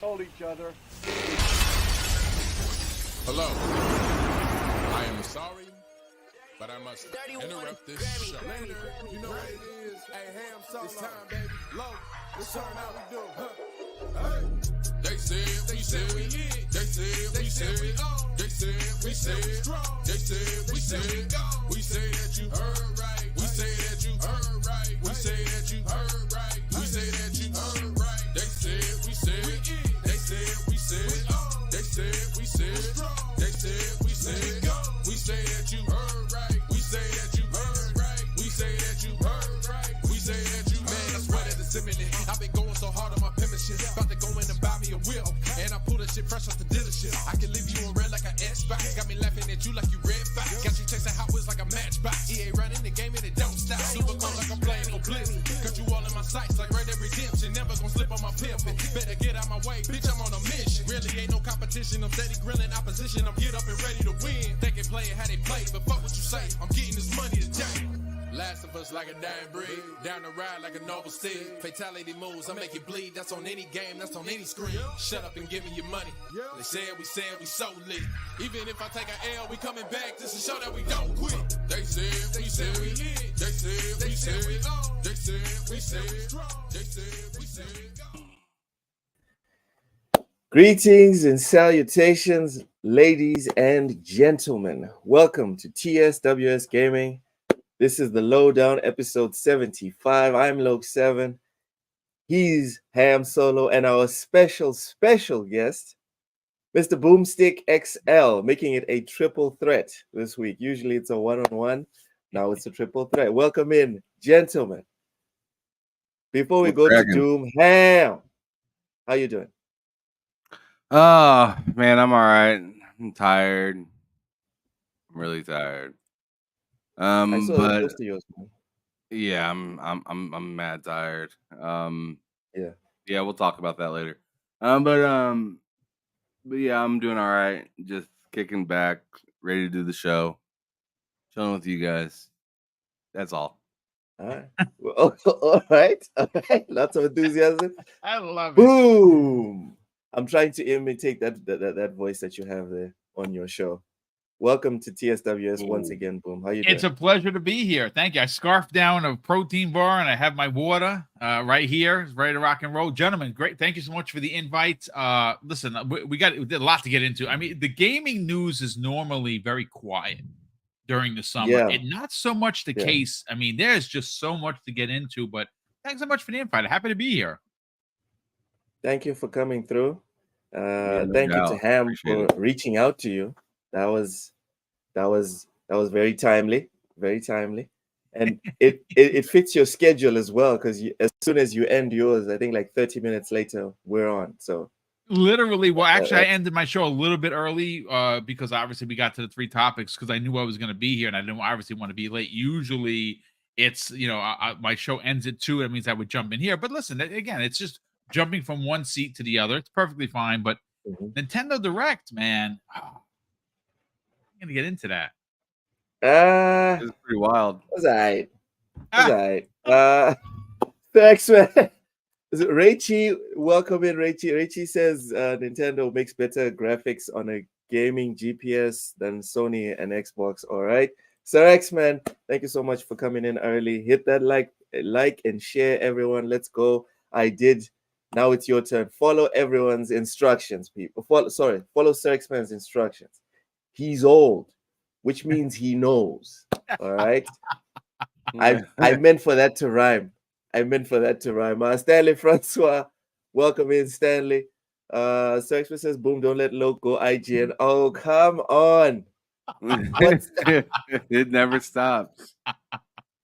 told each other. Hello. I am sorry, but I must interrupt this show. You know what it is? Hey, Ham Solo. It's time, baby. Low. It's time how we do. Hey. They said we said we hit. They said we said we on. They said we said we strong. They said we said we go. We say that you heard right. We say that you heard right. We say that you heard right. We say that you heard right. They said we said we in. They said we said we on. They said we said strong. They said we said go. We say that you heard right. We say that you heard right. We say that you heard right. We say that you Man, I swear that it's imminent. I've been going so hard on my penmanship. About to go in and buy me a wheel. And I pull that shit fresh off the dealership. I can leave you in red like an Xbox. Got me laughing at you like you red fox. Got you chasing Hot Wheels like a matchbox. EA running the game and it don't stop. Super cold like I'm playing for Blitz. Got you all in my sights like Red Dead Redemption. Never gonna slip on my pimpin'. Better get out my way, bitch, I'm on a mission. Really ain't no competition. I'm steady grilling opposition. I'm get up and ready to win. They can play it how they play, but fuck what you say. I'm getting this money today. Last of us like a dying breed. Down the ride like a noble steed. Fatality moves, I make you bleed. That's on any game, that's on any screen. Shut up and give me your money. They said we so lit. Even if I take an L, we coming back just to show that we don't quit. They said we said we hit. They said we said we on. They said we said we strong. They said we said go. Greetings and salutations, ladies and gentlemen. Welcome to TSWS Gaming. This is the LowDown episode 75. I'm Loke7. He's Ham Solo, and our special guest, Mr. Boomstick XL, making it a triple threat this week. Usually it's a one-on-one. Now it's a triple threat. Welcome in, gentlemen. Before we go to Doom, Ham, how you doing? Oh man, I'm all right. I'm tired. I'm really tired. I saw but the post of yours, man. yeah, I'm mad tired. Yeah, we'll talk about that later. But yeah, I'm doing all right. Just kicking back, ready to do the show, chilling with you guys. That's all. All right. Well, all right. Lots of enthusiasm. I love it. Boom. I'm trying to imitate that voice that you have there on your show. Welcome to TSWS once again, Boom. How you doing? It's a pleasure to be here. Thank you. I scarfed down a protein bar and I have my water right here. It's ready to rock and roll. Gentlemen, great. Thank you so much for the invite. Listen, we did a lot to get into. I mean, the gaming news is normally very quiet during the summer. Yeah. And not so much the case. I mean, there's just so much to get into, but thanks so much for the invite. Happy to be here. Thank you for coming through. No Thank doubt. you to Ham Appreciate for reaching out to you. That was very timely, and it fits your schedule as well, because as soon as you end yours, I think like 30 minutes later we're on. So literally, well, actually, I ended my show a little bit early because obviously we got to the three topics because I knew I was going to be here and I didn't obviously want to be late. Usually, it's my show ends at 2. That means I would jump in here. But listen, again, it's just jumping from one seat to the other. It's perfectly fine. But Nintendo Direct, man. I'm gonna get into that. It's pretty wild. Was I? Thanks, man. Is it Raichi? Welcome in, Raichi. Raichi says Nintendo makes better graphics on a gaming GPS than Sony and Xbox. All right, Sir X, man. Thank you so much for coming in early. Hit that like and share, everyone. Let's go. I did. Now it's your turn. Follow everyone's instructions, people. Follow Sir X man's instructions. He's old, which means he knows. All right. I meant for that to rhyme. Stanley Francois, welcome in, Stanley. Sir X says, "Boom, don't let Loke go IGN." Oh, come on. It never stops.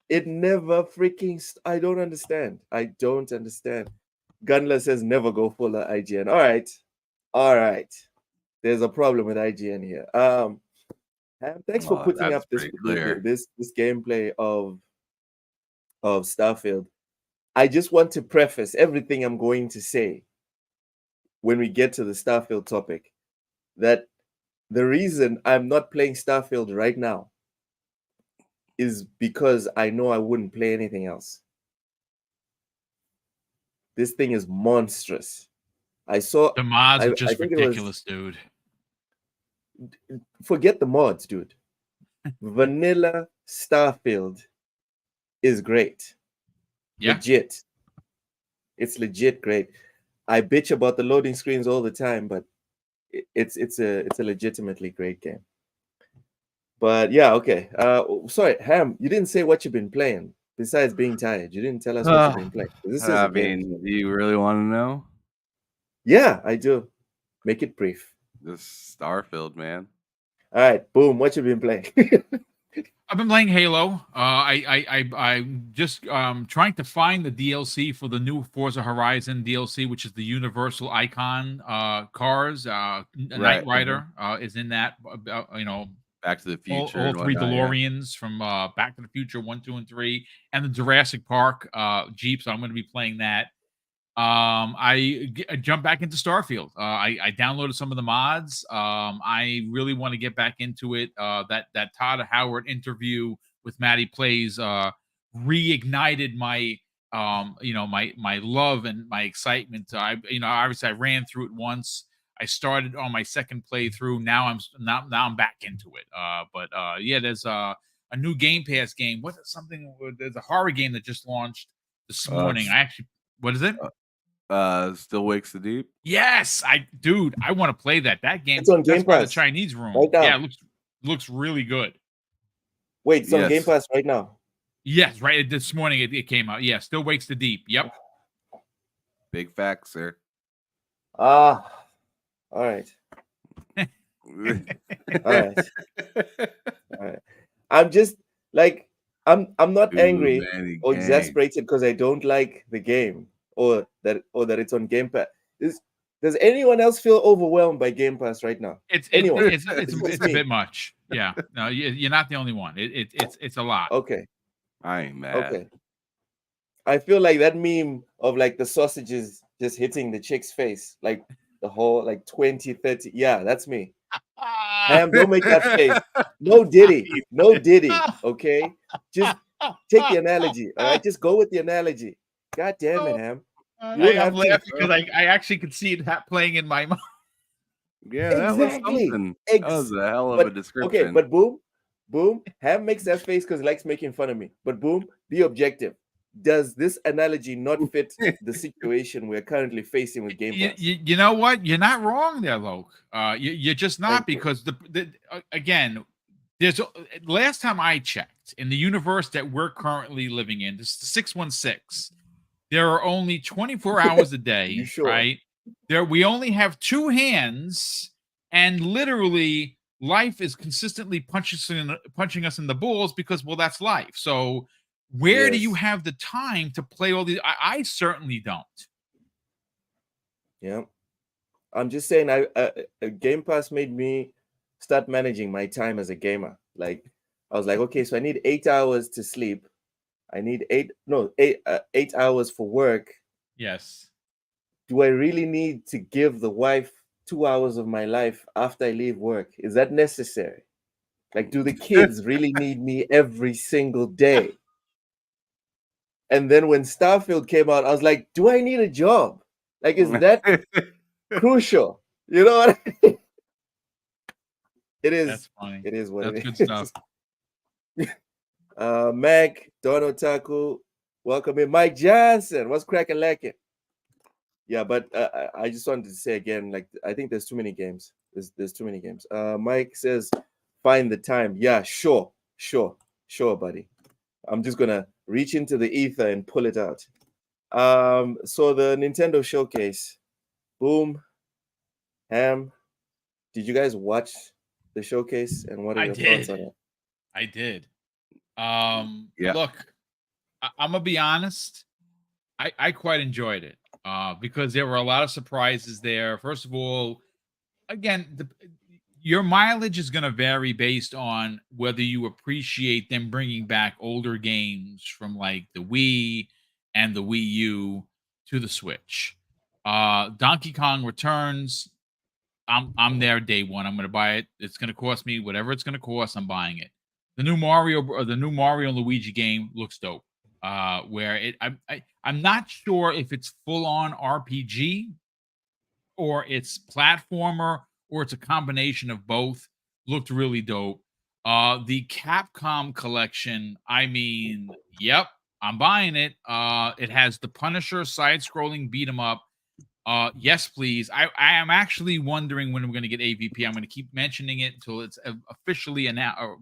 It never freaking. I don't understand. Gunler says, "Never go full of IGN." All right. There's a problem with IGN here. Thanks for putting up this gameplay of Starfield. I just want to preface everything I'm going to say when we get to the Starfield topic that the reason I'm not playing Starfield right now is because I know I wouldn't play anything else. This thing is monstrous. I saw The mods I are just think it was, ridiculous, dude. forget the mods, dude. Vanilla Starfield is great. Yeah. Legit. It's legit great. I bitch about the loading screens all the time, but it's a legitimately great game. But yeah, okay. Sorry, Ham, you didn't say what you've been playing besides being tired. You didn't tell us what you've been playing. This is I a game. mean, do you really want to know? Yeah, I do. Make it brief. This Starfield, man. All right, boom. What you been playing? I've been playing Halo. I'm just trying to find the DLC for the new Forza Horizon DLC, which is the Universal Icon cars. Right. Knight Rider is in that. Back to the Future. All and three whatnot, yeah. DeLoreans from Back to the Future 1, 2, and 3, and the Jurassic Park Jeep. So I'm going to be playing that. I jumped back into Starfield. I downloaded some of the mods. I really want to get back into it. That Todd Howard interview with Maddie Plays reignited my my love and my excitement. Obviously I ran through it once. I started on my second playthrough. Now I'm back into it. Yeah, there's a new Game Pass game. There's a horror game that just launched this morning. What is it? Still Wakes the Deep. Yes, I want to play that. That game. It's on Game That's by the Pass Chinese room. right now. Yeah, it looks really good. Wait, it's on Yes. Game Pass right now. Yes, right. This morning it came out. Yeah, Still Wakes the Deep. Yep. Big facts, sir. All right. All right. All right. I'm just like I'm not Too angry many or games. exasperated because I don't like the game or that it's on Game Pass. Does anyone else feel overwhelmed by Game Pass right now? It's Anyone? it's a me. bit much. Yeah. No, you're not the only one. It's a lot. Okay. I ain't mad. Okay. I feel like that meme of like the sausages just hitting the chick's face, like the whole like 20, 30. Yeah, that's me. Ham, don't make that face. No Diddy. No Diddy. Okay. Just take the analogy. All right. Just go with the analogy. God damn it, Ham. You don't I'm have to- laughing because I actually could see it playing in my mind. Yeah, that was Exactly. something. That was a hell of a description. Okay, but boom. Ham makes that face because he likes making fun of me. But boom, be objective. Does this analogy not fit the situation we're currently facing with Game Pass? You know what? You're not wrong there, Loke. You're just not, Thank you. because again, there's last time I checked, in the universe that we're currently living in, this is 616. There are only 24 hours a day, You sure? right? We only have two hands, and literally life is consistently punching us in the balls because, well, that's life. So where do you Yes. have the time to play all these? I certainly don't. Yeah. I'm just saying, Game Pass made me start managing my time as a gamer. Like, I was like, okay, so I need 8 hours to sleep. I need 8 hours for work. Yes. Do I really need to give the wife 2 hours of my life after I leave work? Is that necessary? Like, do the kids really need me every single day? And then when Starfield came out, I was like, do I need a job? Like, is that crucial? You know what I mean? It is. That's funny. It is what That's it good is. stuff. Mac, Don Otaku, welcome in. Mike Johnson, what's cracking lacking? Yeah, but I just wanted to say again, like, I think there's too many games. There's too many games. Mike says, find the time. Yeah, sure, buddy. I'm just gonna reach into the ether and pull it out. So the Nintendo showcase, boom, Ham. Did you guys watch the showcase, and what are your thoughts on it? I did. Yeah. Look, I'm gonna be honest. I quite enjoyed it because there were a lot of surprises there. First of all, again, your mileage is going to vary based on whether you appreciate them bringing back older games from like the Wii and the Wii U to the Switch. Donkey Kong Returns. I'm there day one. I'm going to buy it. It's going to cost me whatever it's going to cost. I'm buying it. The new Mario and Luigi game looks dope. I'm not sure if it's full on RPG, or it's platformer, or it's a combination of both. Looked really dope. The Capcom collection, I mean, yep, I'm buying it. It has the Punisher side-scrolling beat 'em up. Yes, please. I am actually wondering when we're going to get AVP. I'm going to keep mentioning it until it's officially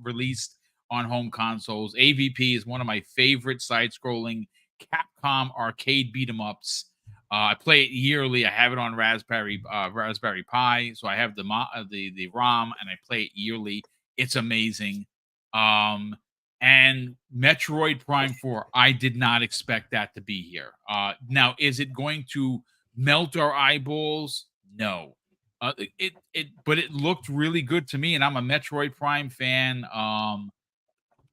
released on home consoles. AVP is one of my favorite side-scrolling Capcom arcade beat 'em ups. I play it yearly. I have it on Raspberry Pi, so I have the ROM, and I play it yearly. It's amazing. And Metroid Prime 4, I did not expect that to be here. Now, is it going to melt our eyeballs? No. But it looked really good to me, and I'm a Metroid Prime fan.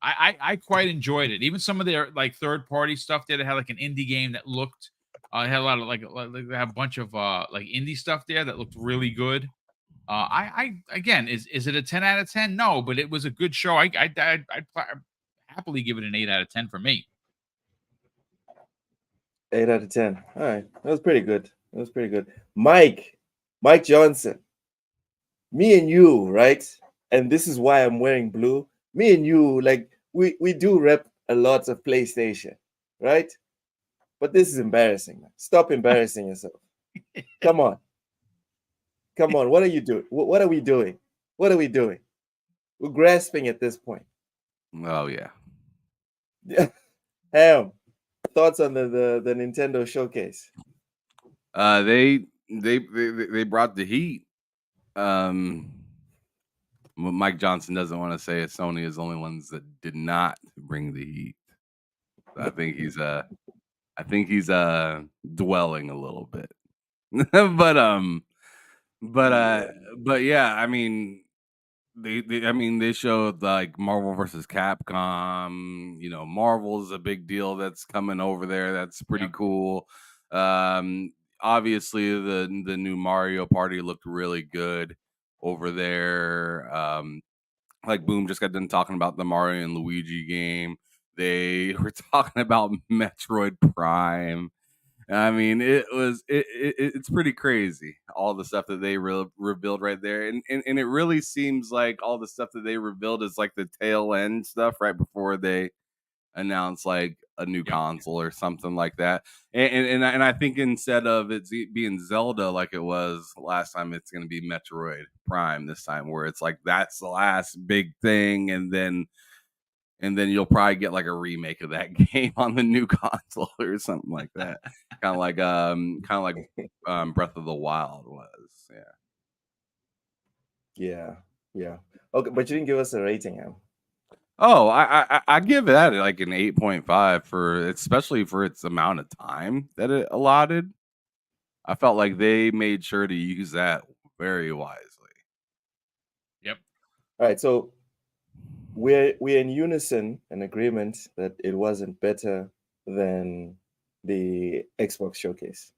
I quite enjoyed it. Even some of their like third party stuff there, they had like an indie game that looked had a lot of like they have a bunch of like indie stuff there that looked really good. I again, is it a 10 out of 10? No, but it was a good show. I'd happily give it an 8 out of 10 for me. 8 out of 10. All right. That was pretty good. That was pretty good. Mike Johnson. Me and you, right? And this is why I'm wearing blue. Me and you, like, we do rep a lot of PlayStation, right? But this is embarrassing, man. Stop embarrassing yourself. Come on. Come on. What are you doing? What are we doing? What are we doing? We're grasping at this point. Oh yeah. Ham, thoughts on the Nintendo showcase? They brought the heat. Mike Johnson doesn't want to say it. Sony is the only ones that did not bring the heat. I think he's dwelling a little bit. but yeah, I mean they showed like Marvel versus Capcom. You know, Marvel is a big deal that's coming over there. That's pretty cool. Obviously the new Mario Party looked really good over there. Like Boom just got done talking about the Mario and Luigi game. They were talking about Metroid Prime. I mean, it's pretty crazy, all the stuff that they revealed right there. And it really seems like all the stuff that they revealed is like the tail end stuff right before they announce like a new console or something like that. And I think instead of it being Zelda like it was last time, it's going to be Metroid Prime this time, where it's like that's the last big thing, and then you'll probably get like a remake of that game on the new console or something like that. kind of like Breath of the Wild was. Yeah. Okay, but you didn't give us a rating, Ham. Oh, I give that like an 8.5 especially for its amount of time that it allotted. I felt like they made sure to use that very wisely. Yep. All right, so we're in unison and agreement that it wasn't better than the Xbox showcase.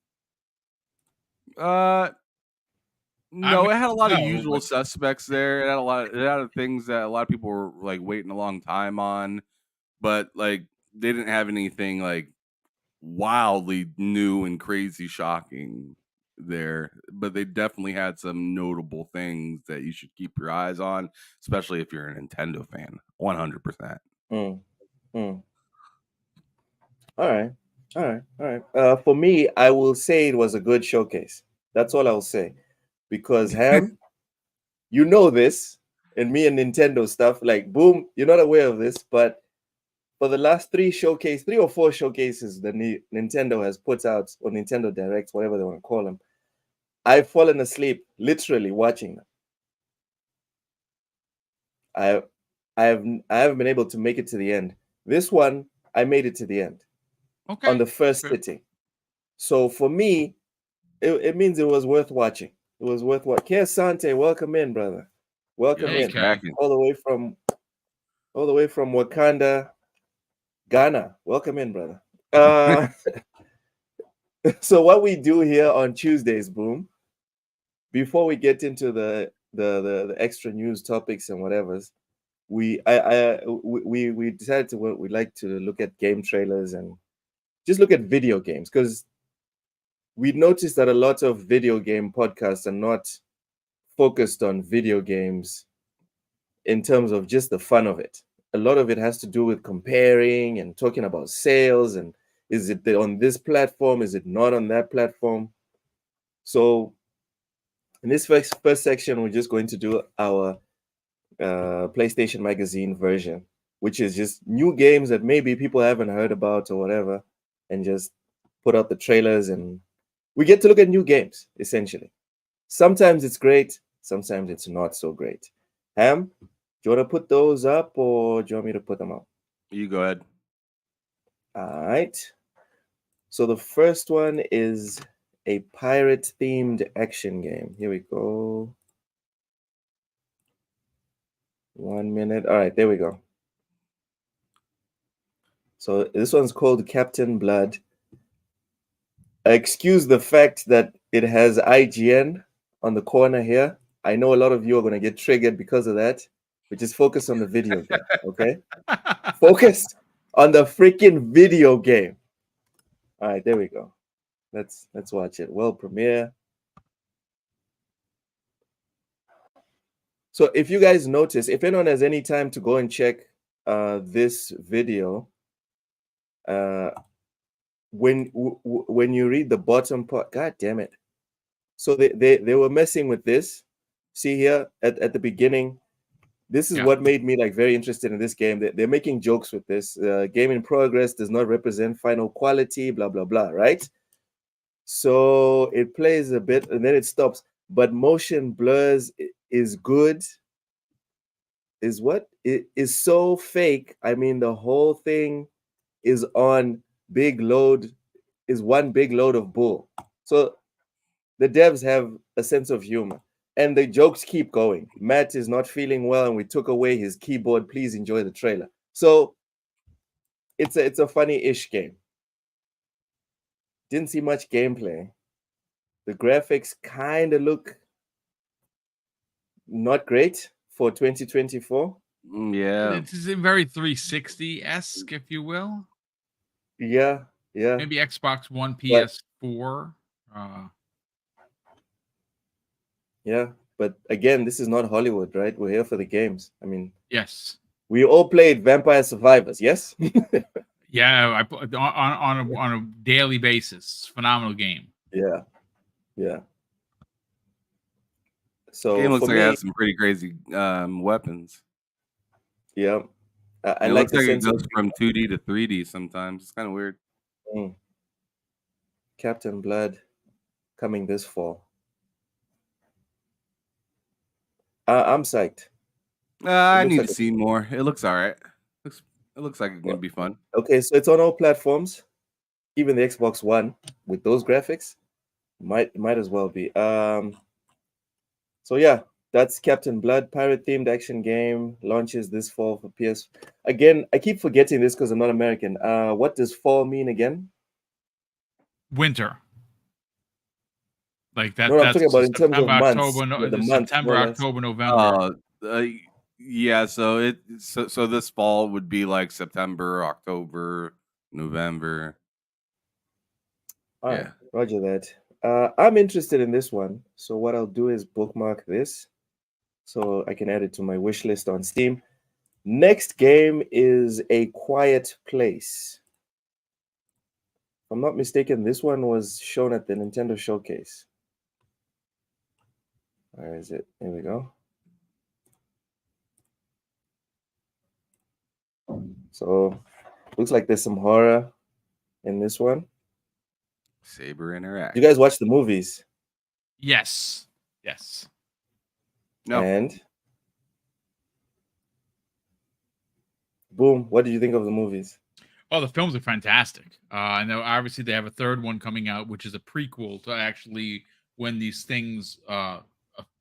No, it had a lot of usual suspects there. It had a lot of things that a lot of people were like waiting a long time on, but like they didn't have anything like wildly new and crazy shocking there. But they definitely had some notable things that you should keep your eyes on, especially if you're a Nintendo fan. 100%. All right. For me, I will say it was a good showcase. That's all I'll say. Because Ham, you know this, and me and Nintendo stuff, like Boom, you're not aware of this, but for the last 3 or 4 showcases that Nintendo has put out, or Nintendo Directs, whatever they want to call them, I've fallen asleep literally watching them. I haven't been able to make it to the end. This one, I made it to the end. Okay. On the first sitting. So for me, it means it was worth watching. It was worth what. Sante, welcome in, brother. Welcome in. All the way from Wakanda, Ghana. Welcome in, brother. So what we do here on Tuesdays, Boom, before we get into the extra news topics and whatever's, we decided we'd like to look at game trailers and just look at video games, because we noticed that a lot of video game podcasts are not focused on video games in terms of just the fun of it. A lot of it has to do with comparing and talking about sales and is it on this platform? Is it not on that platform? So in this first section, we're just going to do our PlayStation Magazine version, which is just new games that maybe people haven't heard about or whatever, and just put out the trailers and we get to look at new games, essentially. Sometimes it's great, sometimes it's not so great. Ham, do you want to put those up or do you want me to put them up? You go ahead. All right. So the first one is a pirate-themed action game. Here we go. 1 minute. All right, there we go. So this one's called Captain Blood. Excuse the fact that it has IGN on the corner here. I know a lot of you are going to get triggered because of that, but just focus on the video game, okay? Focus on the freaking video game. All right, there we go. Let's watch it. World premiere. So if you guys notice, if anyone has any time to go and check this video, when you read the bottom part, god damn it. So they were messing with this. See here at the beginning, this is what made me like very interested in this game. They're making jokes with this. Game in progress does not represent final quality, blah blah blah, right? So it plays a bit and then it stops. But motion blurs is good. Is what? It is so fake. I mean, the whole thing is on big load, is one big load of bull. So the devs have a sense of humor. And the jokes keep going. Matt is not feeling well and we took away his keyboard. Please enjoy the trailer. So it's a funny-ish game. Didn't see much gameplay. The graphics kind of look not great for 2024. Yeah. It's very 360-esque, if you will. Yeah. Maybe Xbox One, PS4. Yeah, but again, this is not Hollywood, right? We're here for the games. I mean, yes, we all played Vampire Survivors, yes? Yeah, on a daily basis. Phenomenal game. Yeah. So game looks for like me, it has some pretty crazy weapons. Yeah, I It like looks the like it sense goes of from 2D to 3D sometimes. It's kind of weird. Captain Blood coming this fall. I'm psyched. I need to see more. It looks all right. It looks like it's gonna be fun. Okay, so it's on all platforms, even the Xbox One with those graphics. Might as well be. So yeah, that's Captain Blood, pirate-themed action game, launches this fall for PS. Again, I keep forgetting this because I'm not American. What does fall mean again? Winter. Like that. No, I'm that's talking about in terms of months. October, The month, September, more or less. October, November. Yeah. So so this fall would be like September, October, November. All right, roger that. I'm interested in this one. So what I'll do is bookmark this so I can add it to my wish list on Steam. Next game is A Quiet Place. If I'm not mistaken, this one was shown at the Nintendo Showcase. Where is it? Here we go. So looks like there's some horror in this one. Saber Interact. You guys watch the movies? Yes. No. And boom, what did you think of the movies? Oh, the films are fantastic. I know obviously they have a third one coming out, which is a prequel to actually when these things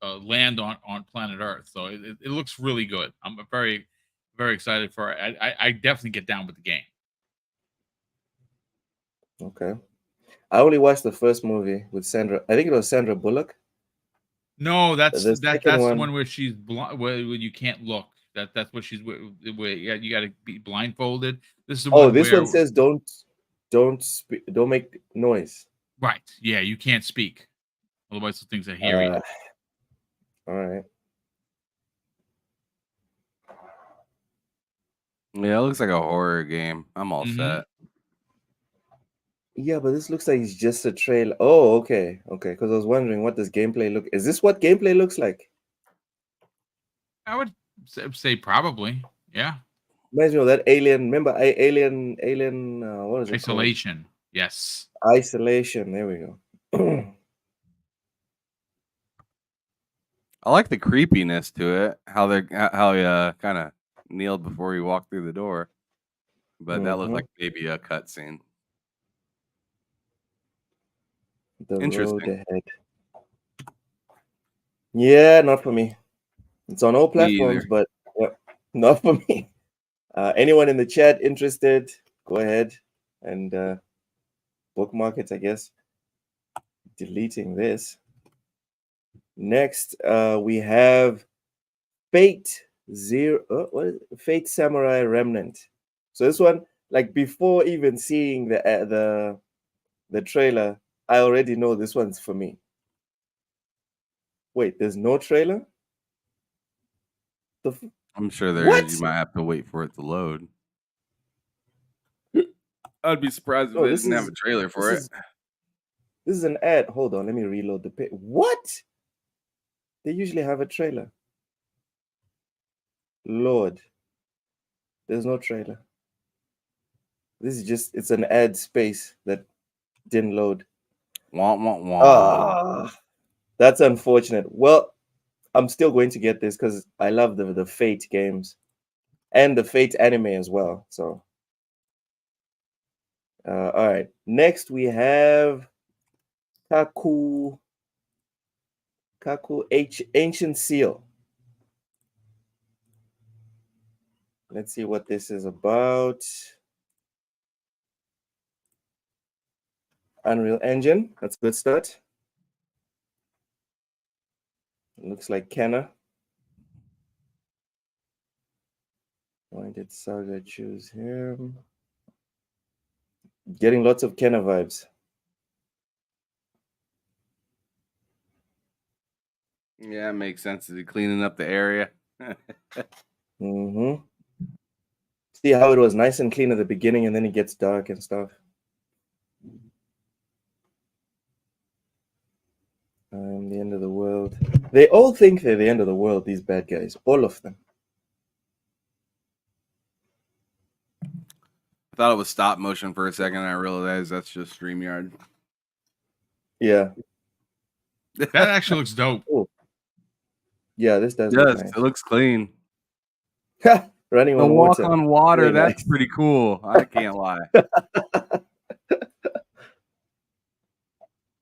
land on planet Earth. So it looks really good. I'm very, very excited for it. I definitely get down with the game. Okay. I only watched the first movie with Sandra. I think it was Sandra Bullock. No, that's The the second one- one where she's blind, where you can't look. That's what she's where you got to be blindfolded. This is the Oh, one this where, one says don't make noise. Right. Yeah, you can't speak. Otherwise, the things that hear you. All right. Yeah, it looks like a horror game. I'm all Mhm. set. Yeah, but this looks like it's just a trailer. Oh, okay. Okay. Because I was wondering, what does gameplay look? Is this what gameplay looks like? I would say probably. Yeah. Reminds me of that Alien. Remember Alien, what is it called? Isolation. Yes. Isolation. There we go. I like the creepiness to it. How he kind of kneeled before he walked through the door, but that looked like maybe a cutscene. The road Interesting. ahead. Yeah, not for me. It's on all Me either. platforms, but yep, not for me. Anyone in the chat interested? Go ahead and bookmark it, I guess. Deleting this. Next, we have Fate Fate Samurai Remnant. So this one, like before even seeing the trailer, I already know this one's for me. Wait, there's no trailer? I'm sure there What? is. You might have to wait for it to load. I'd be surprised if Oh, they this didn't have is a trailer for this it. this is an ad. Hold on, let me reload the page. What? They usually have a trailer. Lord, there's no trailer. This is just, it's an ad space that didn't load. Wah, wah, wah. Ah, that's unfortunate. Well, I'm still going to get this because I love the Fate games and the Fate anime as well. So, all right. Next we have Kaku Ancient Seal. Let's see what this is about. Unreal Engine. That's a good start. Looks like Kenna. Why did Saga choose him? Getting lots of Kenna vibes. Yeah, it makes sense. Is he cleaning up the area? Mm-hmm. See how it was nice and clean at the beginning and then it gets dark and stuff. I'm the end of the world. They all think they're the end of the world, these bad guys. All of them. I thought it was stop motion for a second. And I realized that's just StreamYard. Yeah. That actually looks dope. Oh. Yeah, this does Yes, look nice. it looks clean. Running The on walk water. on water, Very that's nice. pretty cool. I can't lie.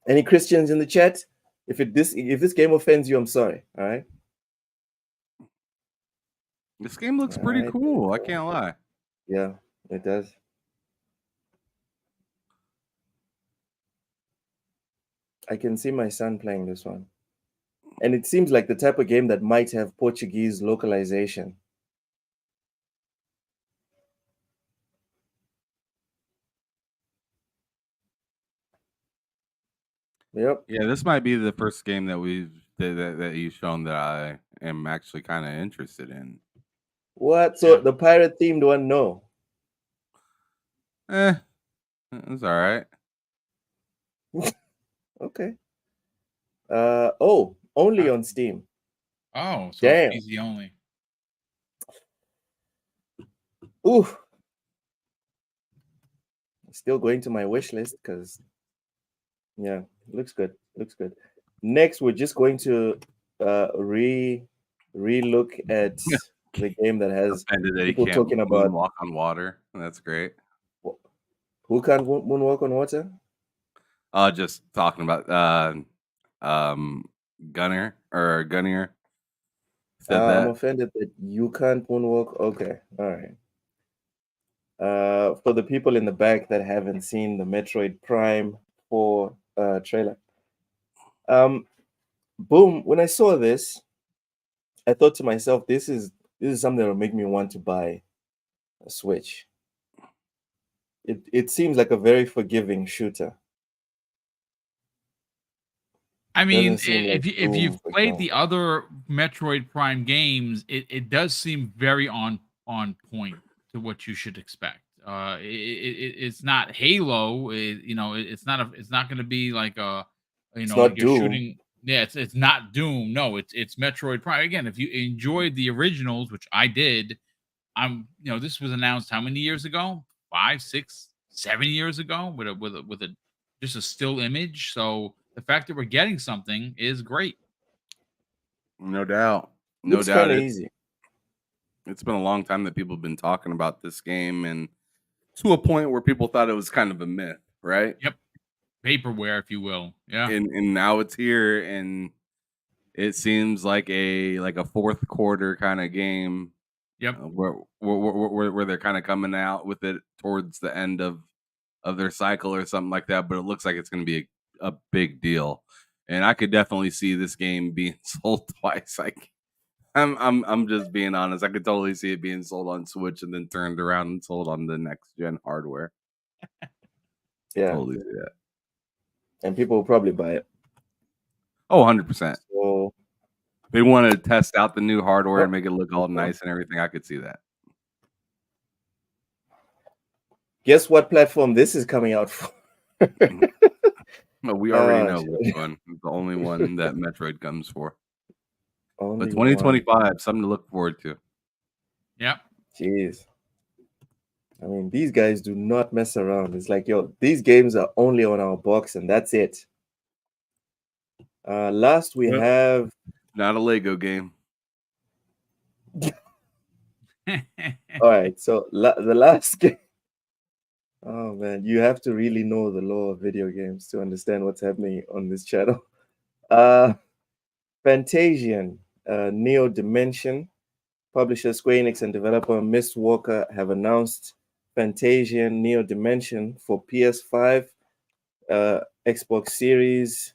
Any Christians in the chat? If this game offends you, I'm sorry. All right. This game looks All pretty right, cool. I can't lie. Yeah, it does. I can see my son playing this one. And it seems like the type of game that might have Portuguese localization. Yep. Yeah, this might be the first game that that you've shown that I am actually kind of interested in. What? So Yeah. the pirate themed one? No. It's all right. Okay. Only on Steam. Oh, so Damn. it's PC only. Ooh. Still going to my wish list because, yeah, looks good. Looks good. Next, we're just going to relook at the game that has Offended that he people can't talking about walk on water. That's great. who can't moonwalk on water. Just talking about Gunner or Gunnier said I'm that. offended that you can't moonwalk. Okay, all right. For the people in the back that haven't seen the Metroid Prime 4 trailer, boom! When I saw this, I thought to myself, this is something that will make me want to buy a Switch. It seems like a very forgiving shooter. I mean, Doesn't seem like if Doom, you've for played example. the other Metroid Prime games, it does seem very on point to what you should expect. It's not Halo. It's not going to be like It's like not you're Doom. shooting. Yeah, it's not Doom. No, it's Metroid Prime. Again, if you enjoyed the originals, which I did, this was announced how many years ago? 5, 6, 7 years ago with a just a still image. So the fact that we're getting something is great. No doubt. No Looks doubt. kind of easy. It's been a long time that people have been talking about this game, and to a point where people thought it was kind of a myth, right? Yep. Vaporware, if you will. Yeah. And now it's here, and it seems like a fourth quarter kind of game Yep. where they're kind of coming out with it towards the end of their cycle or something like that. But it looks like it's going to be a big deal, and I could definitely see this game being sold twice. Like I'm just being honest. I could totally see it being sold on Switch and then turned around and sold on the next gen hardware. Yeah. Totally see that. And people will probably buy it. Oh, 100%. So They want to test out the new hardware and make it look all nice and everything. I could see that. guess what platform this is coming out for? No, we already know which one. It's the only one that Metroid comes for. Only But 2025, something to look forward to. Yep. Jeez. I mean, these guys do not mess around. It's like, yo, these games are only on our box and that's it. Last we have Not a Lego game. all right. So the last game. Oh man, you have to really know the lore of video games to understand what's happening on this channel. Fantasian, Neo Dimension, publisher Square Enix and developer Mistwalker have announced Fantasian Neo Dimension for PS5, Xbox Series,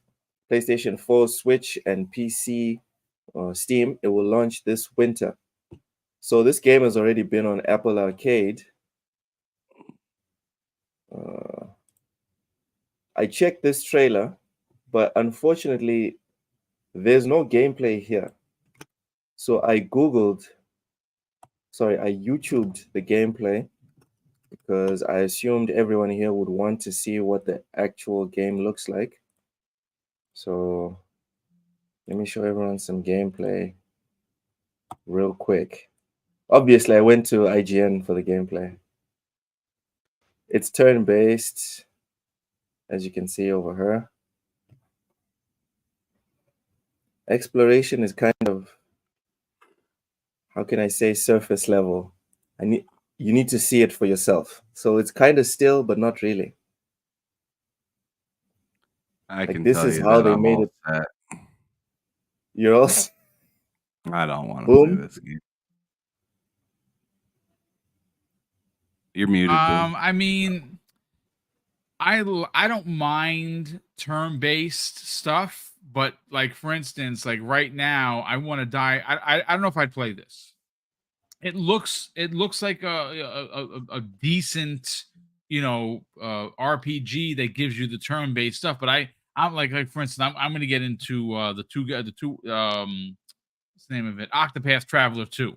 PlayStation 4, Switch, and PC or Steam. It will launch this winter. So this game has already been on Apple Arcade. I checked this trailer, but unfortunately, there's no gameplay here. So I YouTubed the gameplay because I assumed everyone here would want to see what the actual game looks like. So let me show everyone some gameplay real quick. Obviously, I went to IGN for the gameplay. It's turn-based, as you can see over here. Exploration is kind of, how can I say, surface level. You need to see it for yourself. So it's kind of still, but not really. I can this tell is you how that they I'm made all it. set. You're all I don't want to Boom. play this game. You're muted, Boom. I mean, I don't mind turn-based stuff, but like for instance, like right now, I want to die. I don't know if I'd play this. It looks like a decent RPG that gives you the turn-based stuff, but I'm like for instance, I'm going to get into the two what's the name of it, Octopath Traveler 2.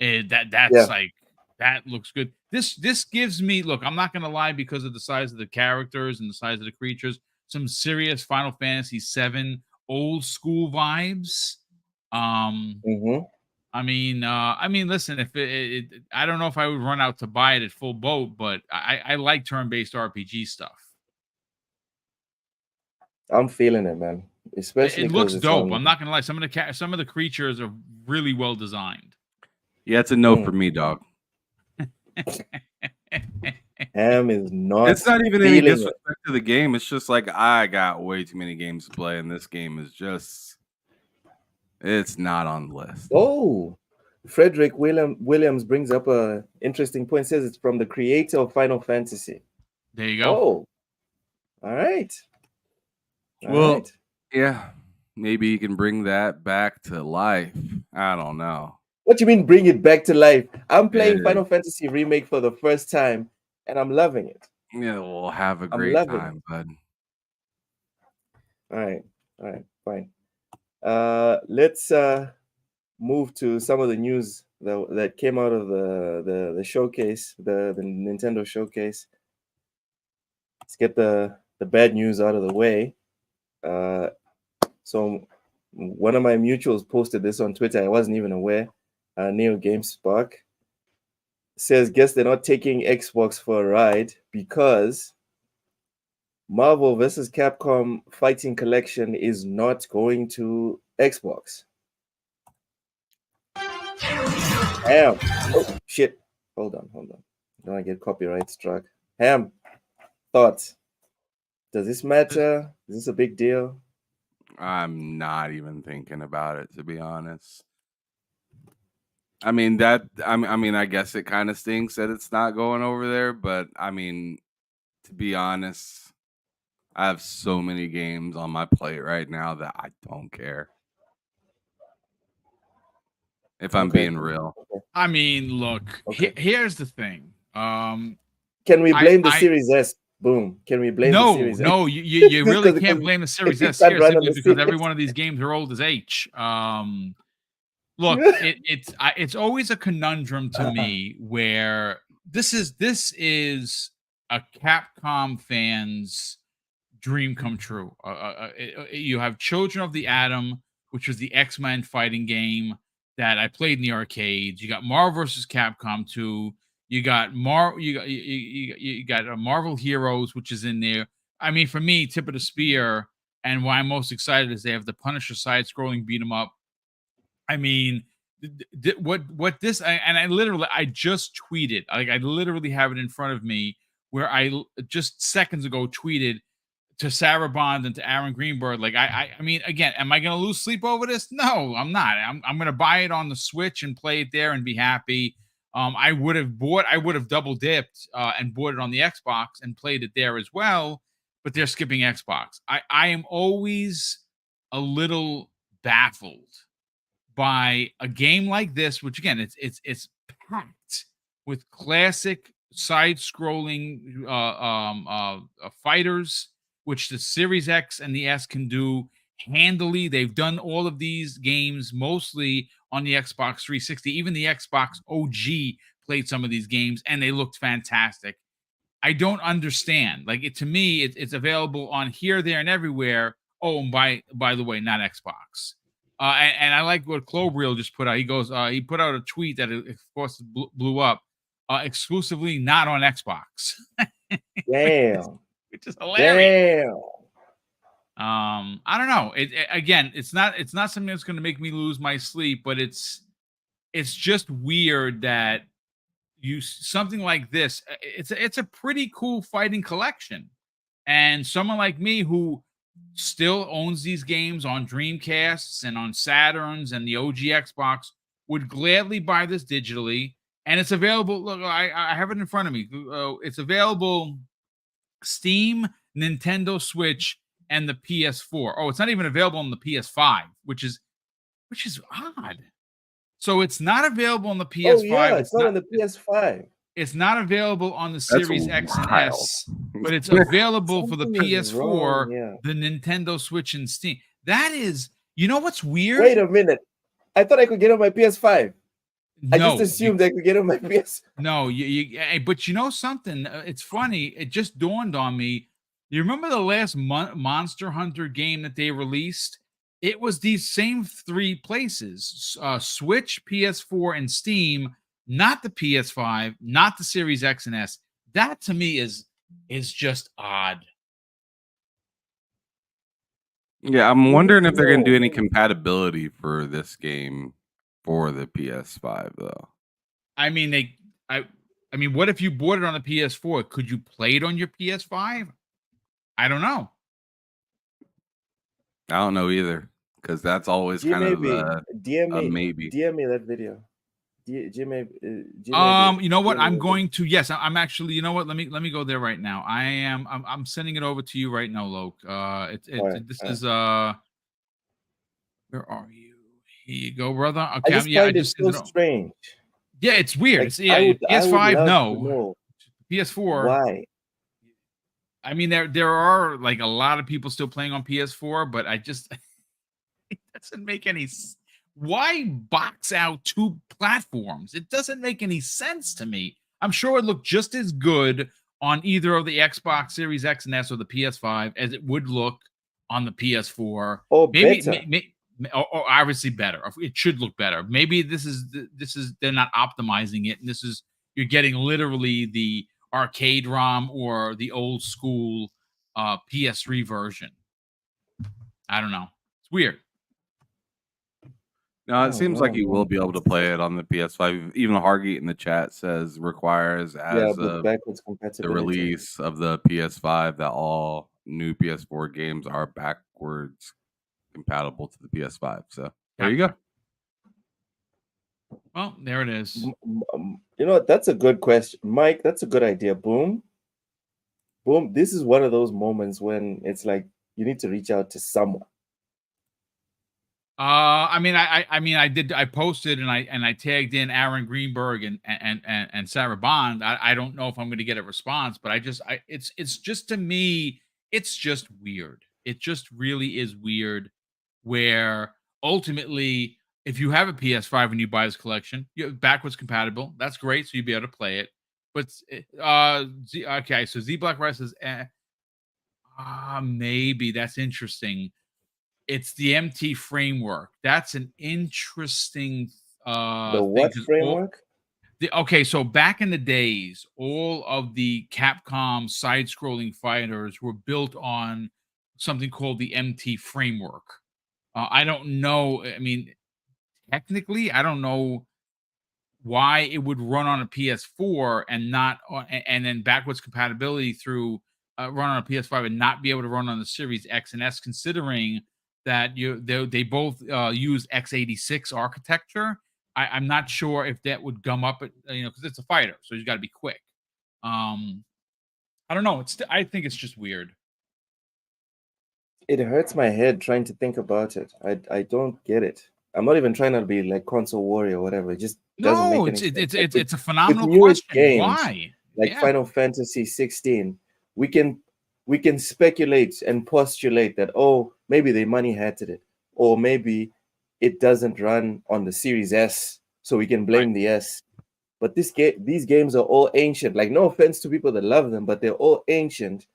That's like, that looks good. This gives me, look, I'm not gonna lie, because of the size of the characters and the size of the creatures, some serious Final Fantasy VII old school vibes. I mean, listen, if I don't know if I would run out to buy it at full boat, but I like turn-based RPG stuff. I'm feeling it, man. Especially it looks it's dope. I'm not gonna lie. Some of the creatures are really well designed. Yeah, it's a no for me, dog. Ham is not. It's not even any disrespect to the game. It's just like I got way too many games to play, and this game is just, it's not on the list. Oh, Frederick Williams brings up a interesting point. Says it's from the creator of Final Fantasy. There you go. Oh, all right. Yeah, maybe you can bring that back to life. I don't know. What do you mean bring it back to life? I'm playing Final Fantasy Remake for the first time, and I'm loving it. Yeah, we'll have a great time, bud. All right. fine. Let's move to some of the news that came out of the showcase, the Nintendo showcase. Let's get the bad news out of the way. So one of my mutuals posted this on Twitter. I wasn't even aware. Neo GameSpark says, guess they're not taking Xbox for a ride because Marvel vs. Capcom Fighting Collection is not going to Xbox. Ham. Oh, shit. Hold on. Don't I get copyright struck? Ham. Thoughts? Does this matter? Is this a big deal? I'm not even thinking about it, to be honest. I mean, I guess it kind of stinks that it's not going over there, but I mean, to be honest, I have so many games on my plate right now that I don't care. If I'm being real. I mean, look, here's the thing. Can we blame the Series S? Boom. Can we blame the Series S? No, you really can't blame the Series S here simply because every one of these games are old as H. Look, it's always a conundrum to me where this is a Capcom fan's dream come true. You have Children of the Atom, which was the X-Men fighting game that I played in the arcades. You got Marvel vs. Capcom 2. You got you got Marvel Heroes, which is in there. I mean, for me, tip of the spear, and why I'm most excited is they have the Punisher side-scrolling beat 'em up. I mean, what this and I just tweeted, like I literally have it in front of me, where I just seconds ago tweeted to Sarah Bond and to Aaron Greenberg. Like I mean, again, am I going to lose sleep over this? No, I'm not. I'm going to buy it on the Switch and play it there and be happy. I would have double dipped and bought it on the Xbox and played it there as well, but they're skipping Xbox. I am always a little baffled by a game like this, which again, it's packed with classic side-scrolling fighters, which the Series X and the S can do handily. They've done all of these games mostly on the Xbox 360. Even the Xbox OG played some of these games, and they looked fantastic. I don't understand. Like to me, it's available on here, there, and everywhere. Oh, and by the way, not Xbox. And I like what Clobreel just put out. He goes, he put out a tweet that, of course, blew up. Exclusively not on Xbox. Damn. Which is hilarious. Damn. I don't know. It's not something that's going to make me lose my sleep, but it's just weird that something like this. It's a pretty cool fighting collection, and someone like me who still owns these games on Dreamcasts and on Saturns and the OG Xbox would gladly buy this digitally, and it's available. Look, I have it in front of me. It's available Steam, Nintendo Switch, and the PS4. Oh, it's not even available on the PS5, which is odd. So it's not available on the PS5. Oh, yeah, it's not on the PS5. It's not available on the Series X and S, but it's available for the PS4, the Nintendo Switch, and Steam. That is, you know what's weird? Wait a minute. I thought I could get on my PS5. I just assumed I could get on my PS. No, but you know something? It's funny. It just dawned on me. You remember the last Monster Hunter game that they released? It was these same three places: Switch, PS4, and Steam. Not the PS5, not the Series X and S. That to me is just odd. Yeah, I'm wondering if they're going to do any compatibility for this game for the PS5, though. I mean, I mean, what if you bought it on the PS4? Could you play it on your PS5? I don't know. I don't know either, because that's always kind of a maybe. DM me that video. You know what? I'm going to. Yes, I'm actually. You know what? Let me go there right now. I'm sending it over to you right now, Loke. This is where are you? Here you go, brother. Okay, I just find it so strange. Yeah, it's weird. Like, PS5, no. PS4. Why? I mean, there are like a lot of people still playing on PS4, but I just doesn't make any. Why box out two platforms? It doesn't make any sense to me. I'm sure it looked just as good on either of the Xbox Series X and S or the PS5 as it would look on the PS4. Or Maybe, better. or obviously better. It should look better. Maybe this is they're not optimizing it, and this is you're getting literally the arcade ROM or the old school PS3 version. I don't know. It's weird. No, it seems like you will be able to play it on the PS5. Even Hargate in the chat says requires as but of backwards the compatibility. release of the PS5 that all new PS4 games are backwards compatible to the PS5. So there you go. Well, there it is. You know what? That's a good question, Mike. That's a good idea. Boom. This is one of those moments when it's like you need to reach out to someone. I mean, I posted and I tagged in Aaron Greenberg and Sarah Bond. I don't know if I'm going to get a response, but it's just to me, it's just weird. It just really is weird. Where ultimately, if you have a PS5 and you buy this collection, you're backwards compatible. That's great, so you'll be able to play it. But okay, so Z Black Rice says, maybe that's interesting. It's the MT framework. That's an interesting The what framework? Okay, so back in the days, all of the Capcom side-scrolling fighters were built on something called the MT framework. I don't know. I mean, technically, I don't know why it would run on a PS4 and not, and then backwards compatibility through run on a PS5 and not be able to run on the Series X and S, considering that they both use x86 architecture. I'm not sure if that would gum up it, because it's a fighter, so you got to be quick. I don't know. I think it's just weird. It hurts my head trying to think about it. I don't get it. I'm not even trying to be like console warrior or whatever. It just doesn't make any sense. It's a phenomenal newest question. games, Why? Like Final Fantasy 16, we can speculate and postulate that, oh, maybe they money hatted it, or maybe it doesn't run on the Series S, so we can blame the S. But these games are all ancient. Like, no offense to people that love them, but they're all ancient.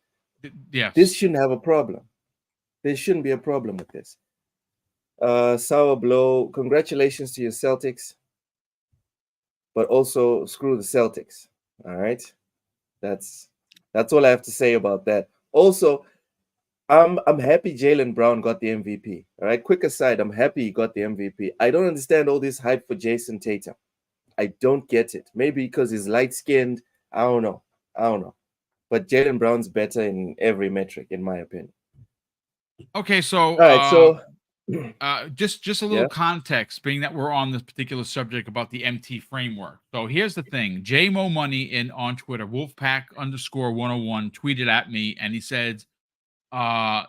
Yes. This shouldn't have a problem. There shouldn't be a problem with this. Sour Blow, congratulations to your Celtics, but also screw the Celtics. All right, that's all I have to say about that. Also, I'm happy Jaylen Brown got the MVP. All right, quick aside, I'm happy he got the MVP. I don't understand all this hype for Jason Tatum. I don't get it. Maybe because he's light-skinned. I don't know. But Jaylen Brown's better in every metric, in my opinion. Okay, so all right, so just a little context, being that we're on this particular subject about the MT framework. So here's the thing: JMO Money on Twitter, Wolfpack_101 tweeted at me, and he said, now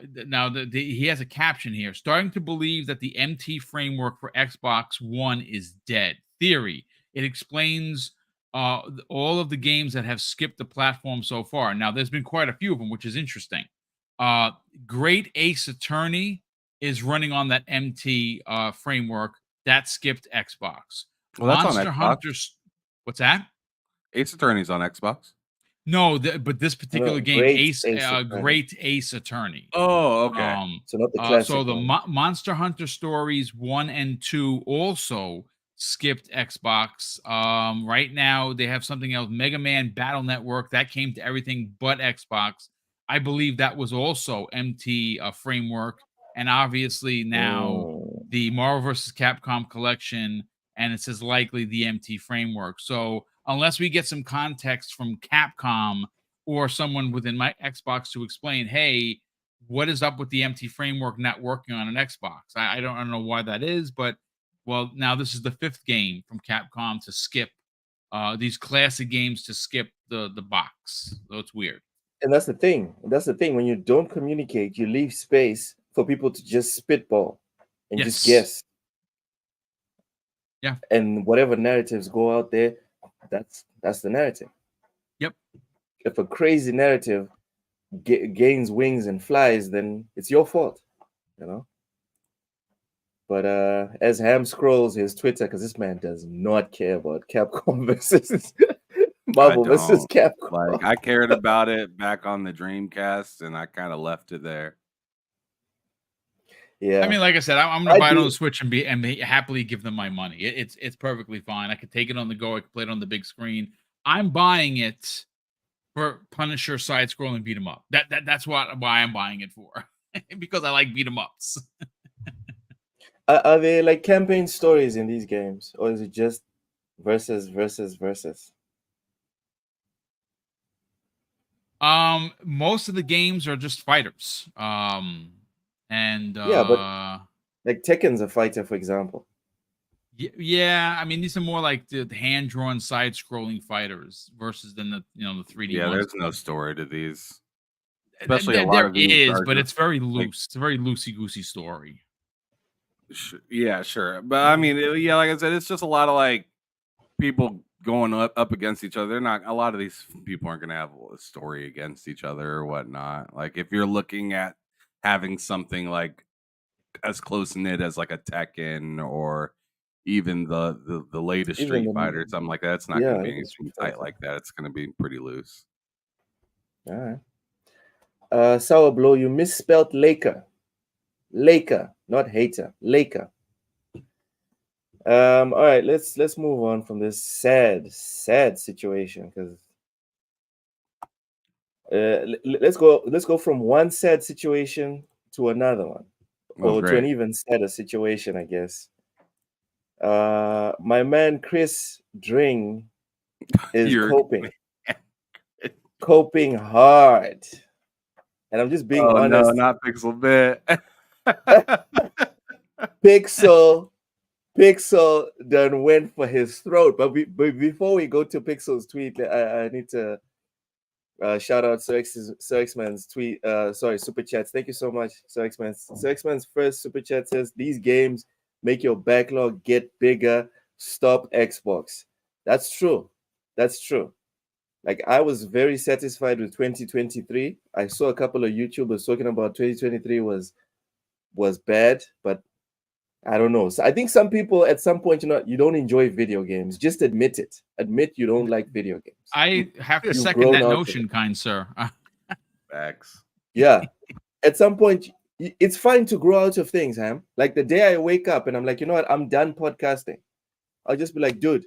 he has a caption here: starting to believe that the MT framework for Xbox One is dead. Theory: it explains all of the games that have skipped the platform so far. Now, there's been quite a few of them, which is interesting. Great Ace Attorney is running on that MT framework that skipped Xbox. Well, that's Monster on Xbox. Hunters. What's that? Ace Attorney's on Xbox. No, but this particular game, Great Ace Attorney. Oh, okay. So not the classic. So the Monster Hunter Stories 1 and 2 also skipped Xbox. Right now they have something else, Mega Man Battle Network, that came to everything but Xbox. I believe that was also MT framework, and obviously now the Marvel vs. Capcom collection, and it says likely the MT framework. So unless we get some context from Capcom or someone within my Xbox to explain, hey, what is up with the MT framework not working on an Xbox? I don't know why that is, but well, now this is the 5th game from Capcom to skip these classic games, to skip the box. So it's weird. And that's the thing. When you don't communicate, you leave space for people to just spitball and just guess. Yeah. And whatever narratives go out there, that's the narrative. Yep. If a crazy narrative gains wings and flies, then it's your fault, But as Ham scrolls his Twitter, because this man does not care about Capcom versus Marvel versus don't. Capcom. Like, I cared about it back on the Dreamcast, and I kind of left it there. Yeah, I mean, like I said, I'm gonna I buy it on do- the Switch and happily give them my money. It's perfectly fine. I could take it on the go. I could play it on the big screen. I'm buying it for Punisher side scrolling beat 'em up. That's why I'm buying it for. Because I like beat 'em ups. are there like campaign stories in these games, or is it just versus? Most of the games are just fighters. And Yeah, but like Tekken's a fighter, for example. yeah, I mean these are more like the hand drawn side scrolling fighters versus than the the 3D Yeah, ones. there's no story to these. Especially There, a lot of these is, are but just, it's very like, loose. It's a very loosey goosey story. yeah, sure. But I mean, yeah, like I said, it's just a lot of like people going up against each other. They're not, a lot of these people aren't going to have a story against each other or whatnot. Like if you're looking at having something like as close knit as like a Tekken or even the latest Even Street the- Fighter, something like that, it's not going to be even anything Street tight Fighter. like that. It's going to be pretty loose. All right. Sour Blow, you misspelled Laker. Laker, not hater. Laker. All right, let's move on from this sad situation because let's go from one sad situation to another one, Oh, or to an great. even sadder situation, I guess. My man Chris Dring is You're- coping hard, and I'm just being Oh no, honest. not Pixel Bit. Pixel done went for his throat. But before we go to Pixel's tweet, I need to shout out Sir X-Man's tweet. Super chats. Thank you so much, Sir X-Man. Sir X-Man's first super chat says, "These games make your backlog get bigger. Stop Xbox." That's true. That's true. Like I was very satisfied with 2023. I saw a couple of YouTubers talking about 2023 was bad, but I don't know. So I think some people at some point, you don't enjoy video games. Just admit it. Admit you don't like video games. I have to You've second grown that out of notion, kind sir. Facts. Yeah. At some point, it's fine to grow out of things, Ham. Like the day I wake up and I'm like, you know what? I'm done podcasting. I'll just be like, dude,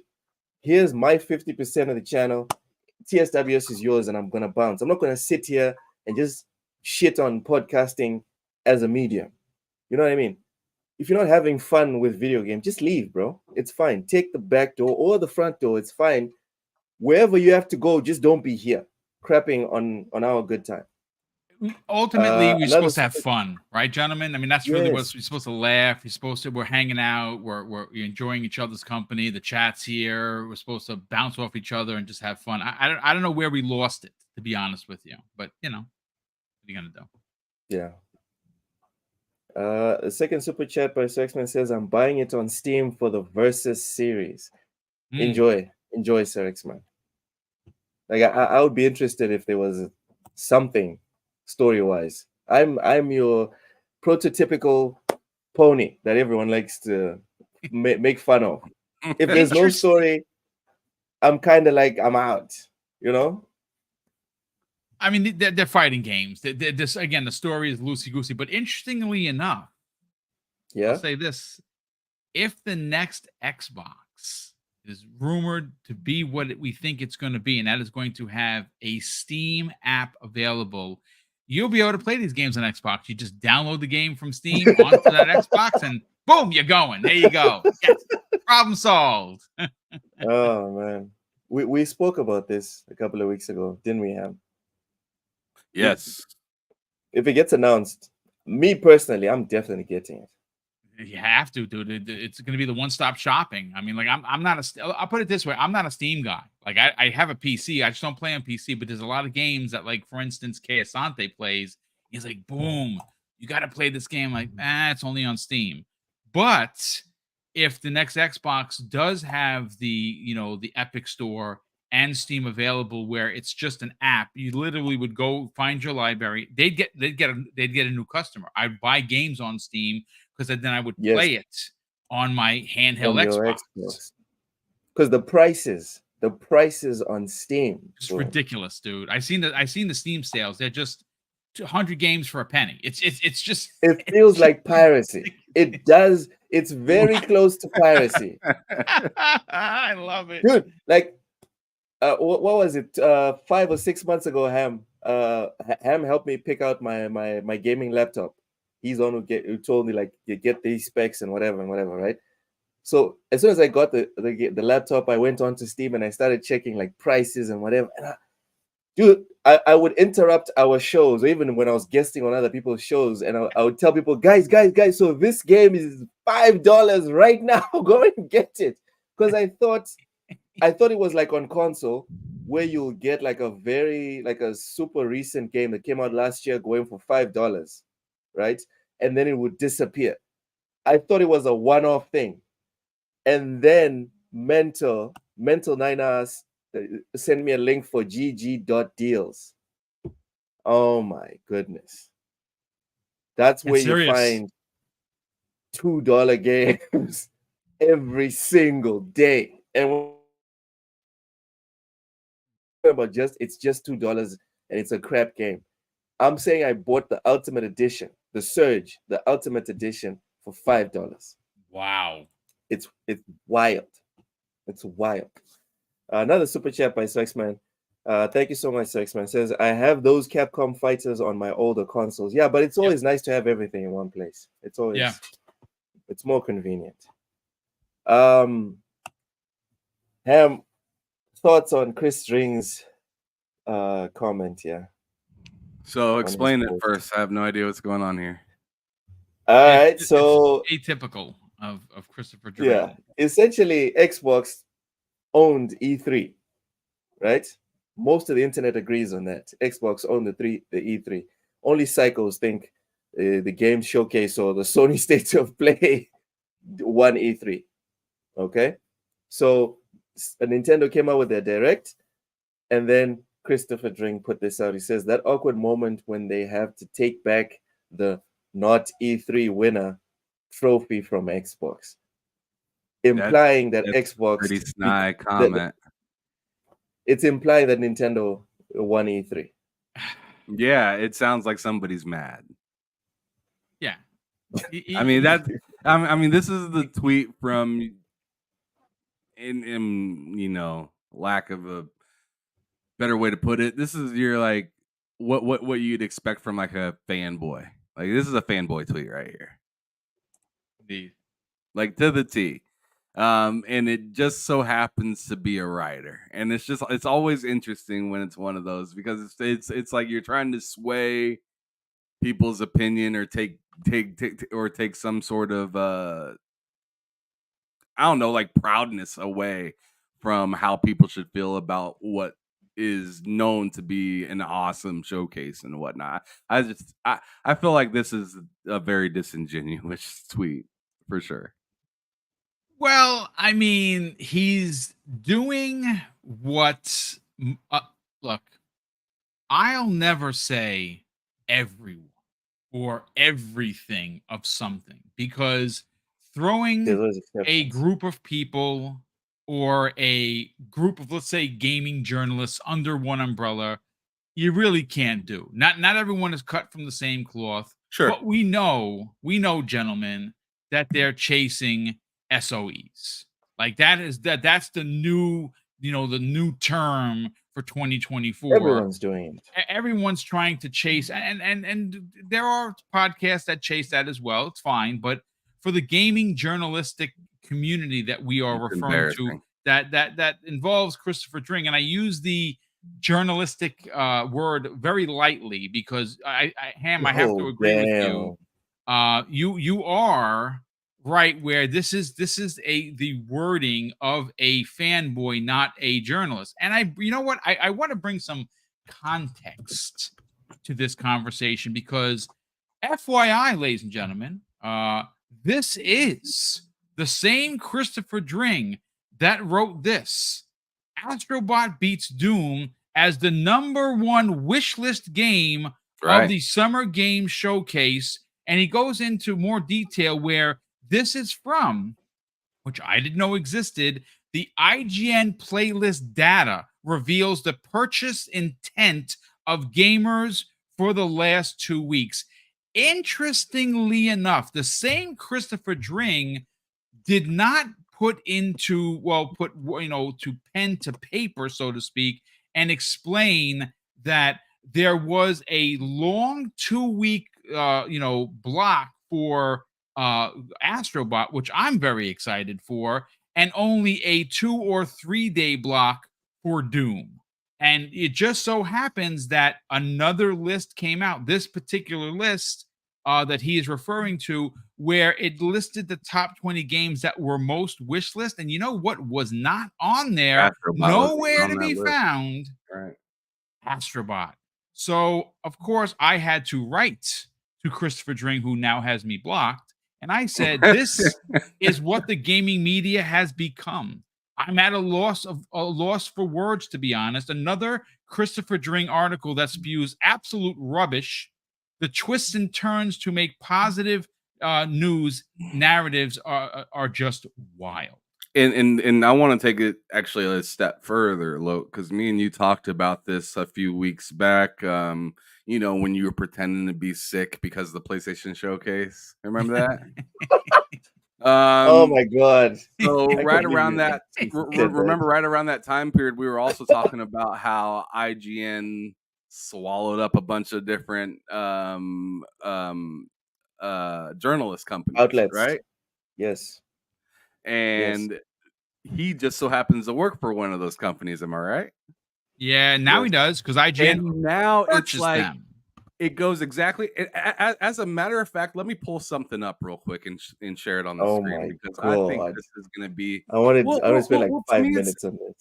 here's my 50% of the channel. TSWS is yours, and I'm gonna bounce. I'm not gonna sit here and just shit on podcasting as a medium. You know what I mean? If you're not having fun with video games, just leave, bro. It's fine. Take the back door or the front door. It's fine. Wherever you have to go, just don't be here crapping on our good time. Ultimately, we're another supposed to have super- fun, right, gentlemen? I mean, that's really what Yes. we're supposed to laugh. We're hanging out. We're enjoying each other's company. The chat's here. We're supposed to bounce off each other and just have fun. I don't know where we lost it, to be honest with you. But what are you gonna do? Yeah. A second super chat by Sexman says, "I'm buying it on Steam for the Versus series." Enjoy, Sir X-Man. Like I would be interested if there was something story-wise. I'm your prototypical pony that everyone likes to make fun of. If there's no story, I'm kind of like I'm out. You know? I mean, they're fighting games. This again, the story is loosey goosey. But interestingly enough, Yeah. I'll say this: if the next Xbox is rumored to be what we think it's going to be, and that is going to have a Steam app available, you'll be able to play these games on Xbox. You just download the game from Steam onto that Xbox, and boom, you're going. There you go. Yes, problem solved. Oh man, we spoke about this a couple of weeks ago, didn't we, Ham? Yes. If it gets announced, me personally, I'm definitely getting it. You have to, dude. It's going to be the one-stop shopping. I mean, like I'm not I'll put it this way: I'm not a Steam guy. Like I have a PC. I just don't play on PC. But there's a lot of games that, like for instance, Kay Asante plays. He's like, boom, you got to play this game. Like, it's only on Steam. But if the next Xbox does have the the Epic Store and Steam available, where it's just an app, you literally would go find your library. They'd get a new customer. I'd buy games on Steam, because then I would Yes. play it on my handheld on your Xbox. Xbox. Because the prices on Steam, It's boom. ridiculous, dude. I seen the Steam sales. They're just 200 games for a penny. It's just It feels like piracy. It does. It's very close to piracy, I love it. dude. Like, what was it? 5 or 6 months ago, Ham helped me pick out my gaming laptop. He's the one who told me, like, you get these specs and whatever, right? So as soon as I got the laptop, I went onto Steam and I started checking like prices and whatever. And dude, I would interrupt our shows, or even when I was guesting on other people's shows, and I would tell people, guys, so this game is $5 right now. Go and get it. Because I thought it was like on console, where you'll get like a super recent game that came out last year going for $5, right? And then it would disappear. I thought it was a one-off thing. And then mental 9 hours send me a link for gg.deals. Oh my goodness. That's where you find $2 games every single day. And but it's just $2 and it's a crap game. I'm saying I bought the Ultimate Edition, the Surge, the Ultimate Edition for $5. Wow. It's wild. It's wild. Another super chat by Sexman. Thank you so much, Sexman. Says, I have those Capcom fighters on my older consoles. Yeah, but it's always nice to have everything in one place. It's always it's more convenient. Ham, thoughts on Chris Ring's comment, yeah. So explain it first. I have no idea what's going on here. All right, so it's atypical of Christopher Dre. Yeah, essentially Xbox owned E3, right? Most of the internet agrees on that. Xbox owned the E3. Only psychos think the game showcase or the Sony State of Play won E3. Okay, so Nintendo came out with their Direct, and then Christopher Dring put this out. He says that awkward moment when they have to take back the not E3 winner trophy from Xbox, implying that Xbox pretty snide comment. It's implying that Nintendo won E3. Yeah, it sounds like somebody's mad. Yeah, I mean this is the tweet from, in lack of a better way to put it, this is your like what you'd expect from like a fanboy. Like, this is a fanboy tweet right here. Indeed. Like, to the T. And it just so happens to be a writer. And it's always interesting when it's one of those, because it's like you're trying to sway people's opinion or take some sort of I don't know, like proudness away from how people should feel about what is known to be an awesome showcase and whatnot. I feel like this is a very disingenuous tweet for sure. Well, I mean, he's doing what look, I'll never say everyone or everything of something, because throwing a group of people or a group of, let's say, gaming journalists under one umbrella, you really can't do. Not everyone is cut from the same cloth. Sure. But we know, gentlemen, that they're chasing SOEs. Like, that's the new, the new term for 2024. Everyone's doing it. Everyone's trying to chase, and there are podcasts that chase that as well. It's fine, but for the gaming journalistic community that we are referring to, that involves Christopher Dring, and I use the journalistic word very lightly because I have to agree with you. You are right where this is the wording of a fanboy, not a journalist. And you know what? I want to bring some context to this conversation, because FYI, ladies and gentlemen, this is the same Christopher Dring that wrote this: Astrobot beats Doom as the #1 wish list game of the Summer Game Showcase, And he goes into more detail where this is from, which I didn't know existed. The IGN playlist data reveals the purchase intent of gamers for the last 2 weeks. Interestingly enough, the same Christopher Dring did not put to pen to paper, so to speak, and explain that there was a long 2 week block for Astrobot, which I'm very excited for, and only a 2 or 3 day block for Doom. And it just so happens that another list came out, this particular list that he is referring to, where it listed the top 20 games that were most wish list. And you know what was not on there? Astrobot Nowhere on to that be list. found. Right. Astrobot. So, of course, I had to write to Christopher Dring, who now has me blocked. And I said, this is what the gaming media has become. I'm at a loss for words, to be honest. Another Christopher Dring article that spews absolute rubbish. The twists and turns to make positive news narratives are just wild. And I want to take it actually a step further, Lo, because me and you talked about this a few weeks back. When you were pretending to be sick because of the PlayStation Showcase. Remember that? Oh my God! So I right can't around believe that, you said that. remember right around that time period, we were also talking about how IGN swallowed up a bunch of different journalist companies, Outlets, right? Yes. And he just so happens to work for one of those companies. Am I right? Yeah, now he does, because IGN And now it's purchased like them. it goes exactly. As a matter of fact, let me pull something up real quick and share it on the Oh screen, my because I think God! this is going to be. I wanted to spend like to 5 me, minutes on this.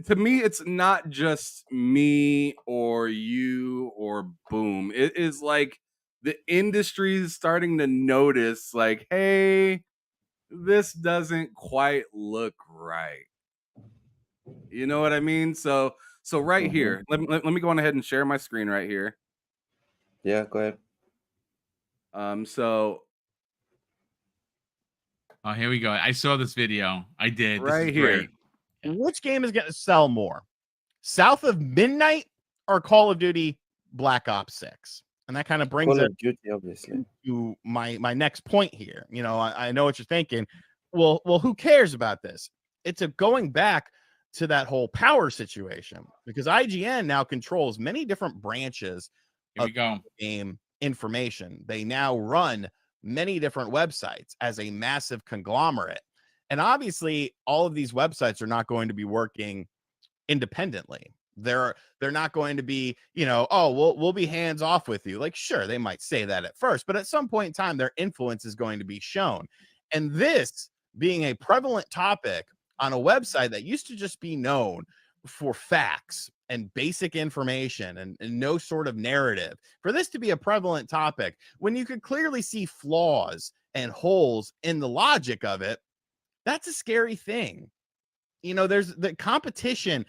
to me, it's not just me or you or Boom. It is like the industry is starting to notice, like, hey, this doesn't quite look right. You know what I mean? So right Mhm. here, let me go on ahead and share my screen right here. Yeah, go ahead. So Oh, here we go. I saw this video. I did. This right is here. great. Yeah. Which game is going to sell more, South of Midnight or Call of Duty Black Ops 6? And that kind of brings Call it of Duty, obviously. to my next point here. I know what you're thinking. Well, who cares about this? It's going back to that whole power situation, because IGN now controls many different branches Here we go. game information. They now run many different websites as a massive conglomerate. And obviously, all of these websites are not going to be working independently. They're not going to be, we'll be hands off with you. Like, sure, they might say that at first, but at some point in time, their influence is going to be shown. And this being a prevalent topic on a website that used to just be known for facts and basic information and no sort of narrative, for this to be a prevalent topic when you could clearly see flaws and holes in the logic of it, that's a scary thing. There's the competition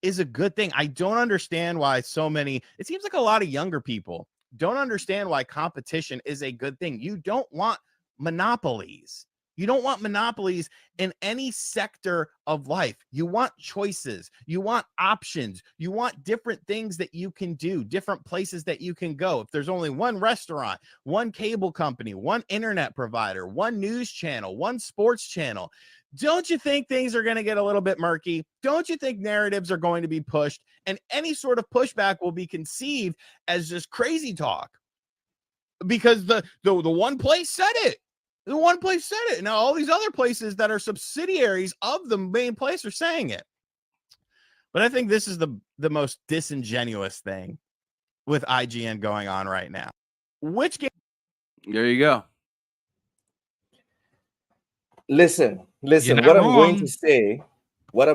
is a good thing. I don't understand why it seems like a lot of younger people don't understand why competition is a good thing. You don't want monopolies. You don't want monopolies in any sector of life. You want choices. You want options. You want different things that you can do, different places that you can go. If there's only one restaurant, one cable company, one internet provider, one news channel, one sports channel, don't you think things are going to get a little bit murky? Don't you think narratives are going to be pushed, and any sort of pushback will be conceived as just crazy talk? Because the one place said it. The one place said it. Now all these other places that are subsidiaries of the main place are saying it. But I think this is the most disingenuous thing with IGN going on right now. Which game? There you go. Listen. You're not What I'm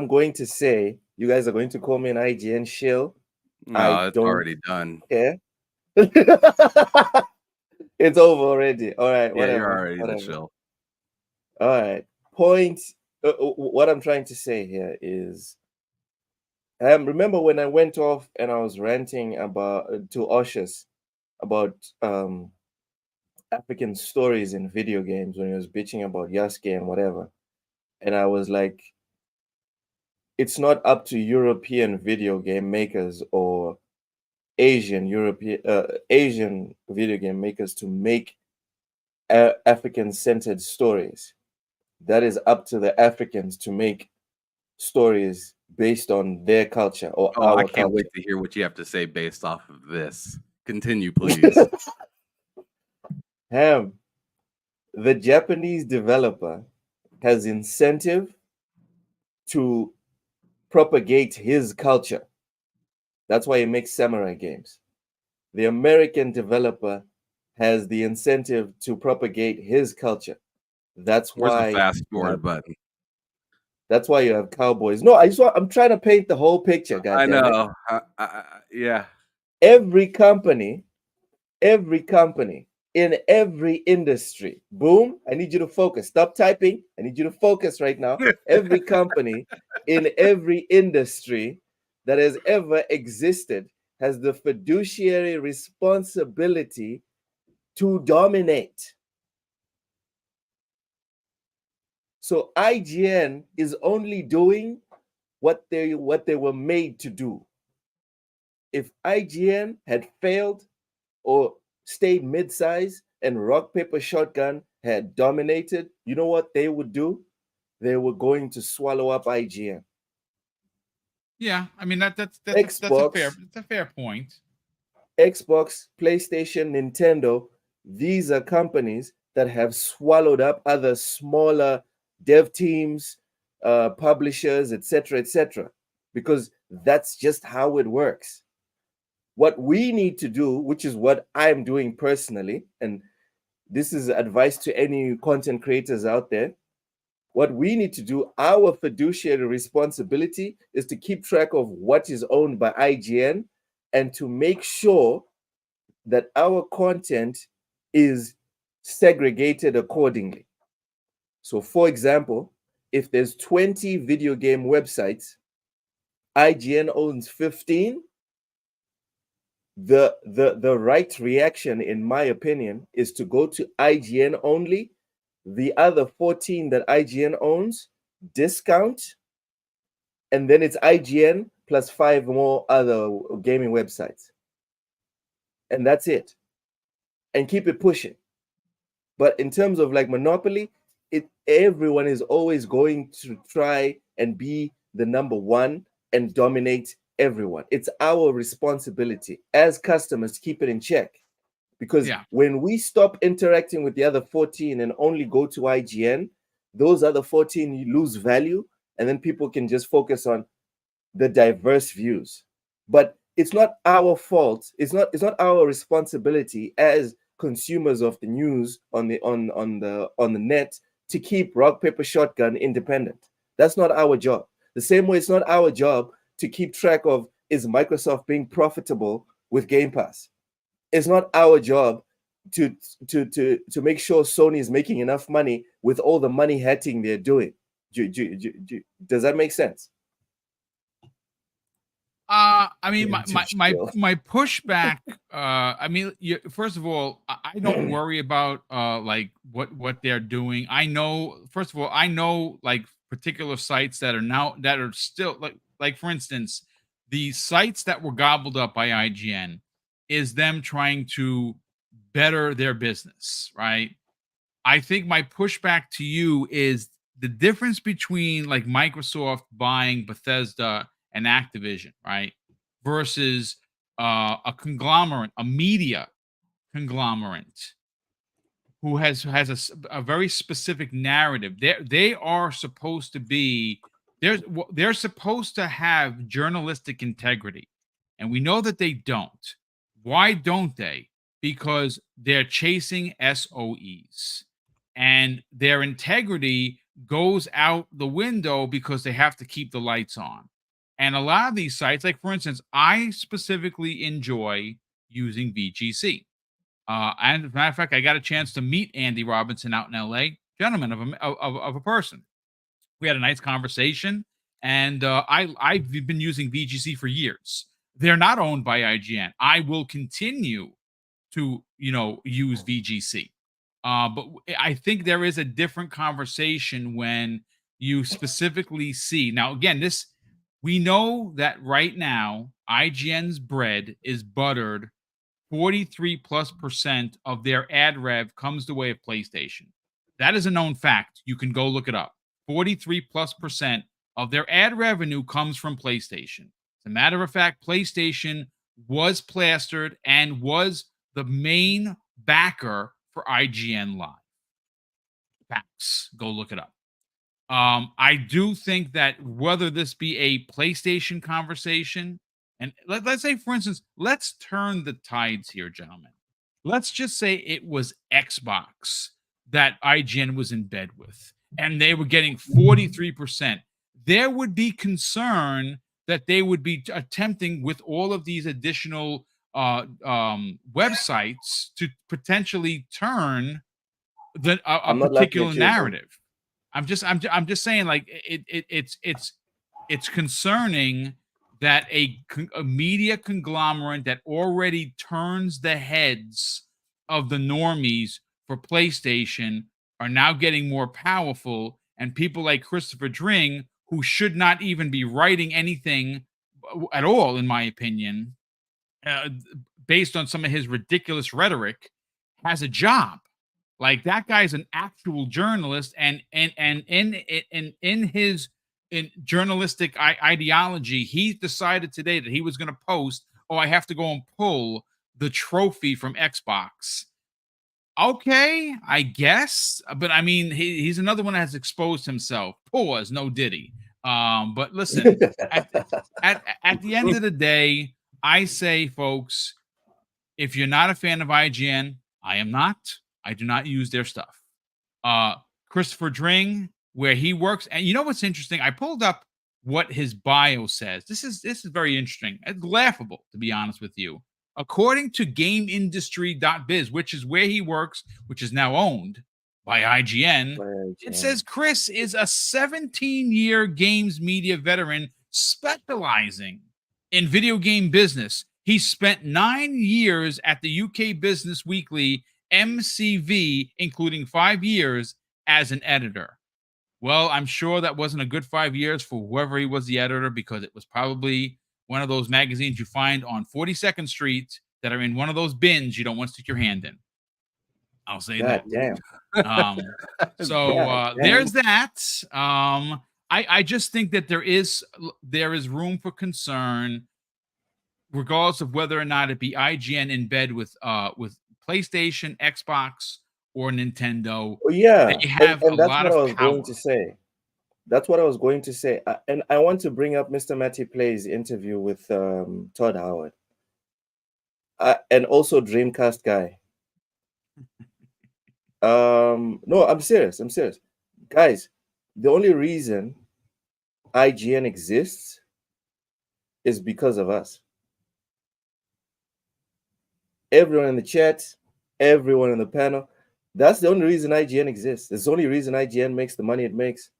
going to say, you guys are going to call me an IGN shill. No, it's already done. care. It's over already. All right, Yeah, whatever. you're already whatever. the shill. All right. Point. What I'm trying to say here is, remember when I went off and I was ranting about to Oshus about African stories in video games when he was bitching about Yasuke and whatever. And I was like, it's not up to European video game makers or Asian video game makers to make African centered stories. That is up to the Africans to make stories based on their culture or Oh, I our can't culture. wait to hear what you have to say based off of this. Continue, please. Ham, the Japanese developer has incentive to propagate his culture. That's why he makes samurai games. The American developer has the incentive to propagate his culture. That's Where's the why fast you have, forward button? that's why you have cowboys. No, I'm trying to paint the whole picture, I goddammit. know. Yeah. Every company in every industry. Boom, I need you to focus. Stop typing. I need you to focus right now. Every company in every industry that has ever existed has the fiduciary responsibility to dominate. So IGN is only doing what they were made to do. If IGN had failed or stayed mid-size and Rock Paper Shotgun had dominated, you know what they would do? They were going to swallow up IGN. Yeah, I mean that's Xbox, a fair point. Xbox, PlayStation, Nintendo, these are companies that have swallowed up other smaller dev teams, publishers, etc., because that's just how it works. What we need to do, which is what I'm doing personally, and this is advice to any content creators out there. What we need to do, our fiduciary responsibility, is to keep track of what is owned by IGN and to make sure that our content is segregated accordingly. So, for example, if there's 20 video game websites, IGN owns 15. The right reaction, in my opinion, is to go to IGN only. The other 14 that IGN owns, discount, and then it's IGN plus 5 more other gaming websites. And that's it. And keep it pushing. But in terms of like monopoly, everyone is always going to try and be the number one and dominate everyone. It's our responsibility as customers to keep it in check. Because when we stop interacting with the other 14 and only go to IGN, those other 14 you lose value, and then people can just focus on the diverse views. But it's not our fault. It's not our responsibility as consumers of the news on the net to keep Rock Paper Shotgun independent. That's not our job. The same way it's not our job to keep track of, is Microsoft being profitable with Game Pass? It's not our job to make sure Sony is making enough money with all the money hatting they're doing. Does that make sense? I mean, my pushback. I mean, first of all, I don't worry about like what they're doing. I know, first of all, I know like particular sites that are still like for instance, the sites that were gobbled up by IGN is them trying to better their business, right? I think my pushback to you is the difference between like Microsoft buying Bethesda and Activision, right? Versus a conglomerate, a media conglomerate who has a very specific narrative. They are supposed to be they're supposed to have journalistic integrity, and we know that they don't. Why don't they? Because they're chasing SOEs, and their integrity goes out the window because they have to keep the lights on. And a lot of these sites, like for instance, I specifically enjoy using VGC. And as a matter of fact, I got a chance to meet Andy Robinson out in LA, gentleman of a person. We had a nice conversation, and I've been using VGC for years. They're not owned by IGN. I will continue to use VGC. But I think there is a different conversation when you specifically see. Now, again, we know that right now IGN's bread is buttered 43+% of their ad rev comes the way of PlayStation. That is a known fact. You can go look it up. 43+% of their ad revenue comes from PlayStation. As a matter of fact, PlayStation was plastered and was the main backer for IGN Live. Facts. Go look it up. I do think that whether this be a PlayStation conversation, and let's say, for instance, let's turn the tides here, gentlemen. Let's just say it was Xbox that IGN was in bed with, and they were getting 43%. There would be concern that they would be attempting with all of these additional websites to potentially turn a particular narrative. I'm just saying, like, it's concerning that a media conglomerate that already turns the heads of the normies for PlayStation are now getting more powerful, and people like Christopher Dring, who should not even be writing anything at all, in my opinion, based on some of his ridiculous rhetoric, has a job. Like, that guy's an actual journalist, and in his journalistic ideology, he decided today that he was going to post, "Oh, I have to go and pull the trophy from Xbox." Okay, I guess, but I mean, he's another one that has exposed himself. Pause, no Diddy. But listen, at the end of the day, I say, folks, if you're not a fan of IGN, I am not. I do not use their stuff. Christopher Dring, where he works, and you know what's interesting? I pulled up what his bio says. This is very interesting. It's laughable, to be honest with you. According to GameIndustry.biz, which is where he works, which is now owned by IGN, it says Chris is a 17-year games media veteran specializing in video game business. He spent 9 years at the UK Business Weekly MCV, including 5 years as an editor. Well, I'm sure that wasn't a good 5 years for whoever he was the editor, because it was probably one of those magazines you find on 42nd Street that are in one of those bins you don't want to stick your hand in. I'll say that. Damn. There's that. I just think that there is room for concern, regardless of whether or not it be IGN in bed with PlayStation, Xbox, or Nintendo. Oh, yeah, that you have and a that's lot what of I was power. going to say. That's what I was going to say. And I want to bring up Mr. Matty Play's interview with Todd Howard. And also Dreamcast guy. No, I'm serious. Guys, the only reason IGN exists is because of us. Everyone in the chat, everyone in the panel, that's the only reason IGN exists. It's the only reason IGN makes the money it makes.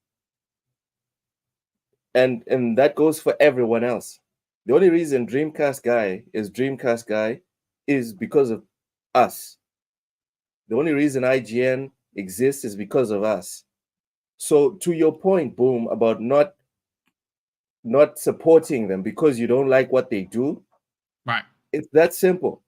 And that goes for everyone else. The only reason Dreamcast guy is because of us. The only reason IGN exists is because of us. So to your point, Boom, about not supporting them because you don't like what they do, right? It's that simple.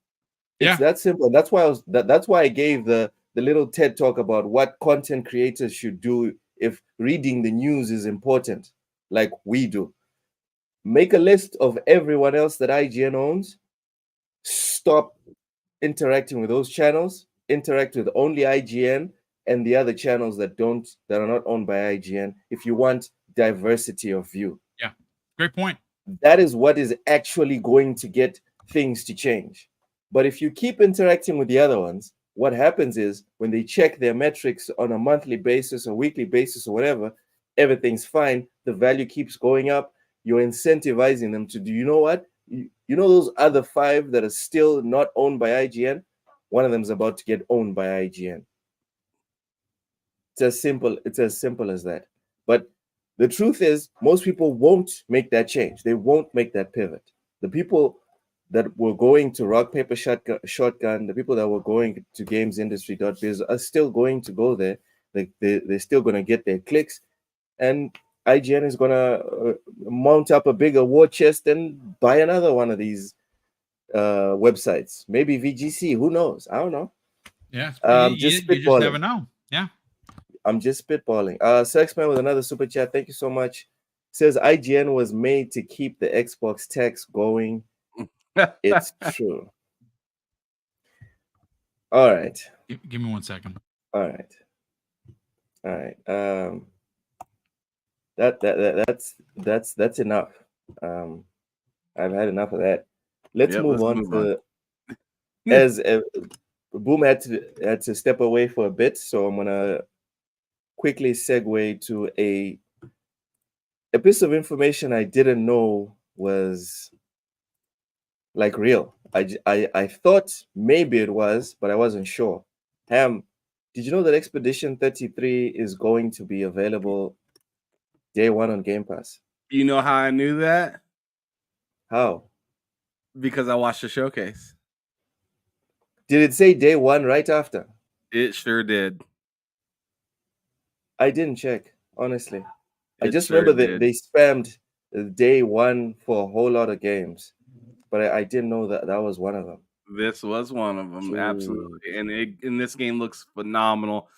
It's that simple. And that's why that's why I gave the little TED talk about what content creators should do if reading the news is important, like we do. Make a list of everyone else that IGN owns. Stop interacting with those channels. Interact with only IGN and the other channels that are not owned by IGN if you want diversity of view. Yeah, great point. That is what is actually going to get things to change. But if you keep interacting with the other ones, what happens is when they check their metrics on a monthly basis or weekly basis or whatever, everything's fine. The value keeps going up. You're incentivizing them to do, you know what? You know those other 5 that are still not owned by IGN? One of them is about to get owned by IGN. It's as simple as that. But the truth is, most people won't make that change. They won't make that pivot. The people that were going to Rock Paper Shotgun, the people that were going to gamesindustry.biz are still going to go there. Like they're still going to get their clicks, and IGN is going to mount up a bigger war chest and buy another one of these websites. Maybe VGC. Who knows? I don't know. Yeah, You just never know. Yeah, I'm just spitballing. Sexman with another super chat. Thank you so much. Says IGN was made to keep the Xbox tax going. It's true. All right. Give me 1 second. All right. That's enough. I've had enough of that. Let's move on. As Boom had to step away for a bit, so I'm gonna quickly segue to a piece of information I didn't know was like real. I thought maybe it was, but I wasn't sure. Ham, did you know that Expedition 33 is going to be available day one on Game Pass? You know how I knew that? How? Because I watched the showcase. Did it say day one right after? It sure did. I didn't check, honestly. I just remember that they spammed day one for a whole lot of games, but I didn't know that was one of them. This was one of them, absolutely. And this game looks phenomenal.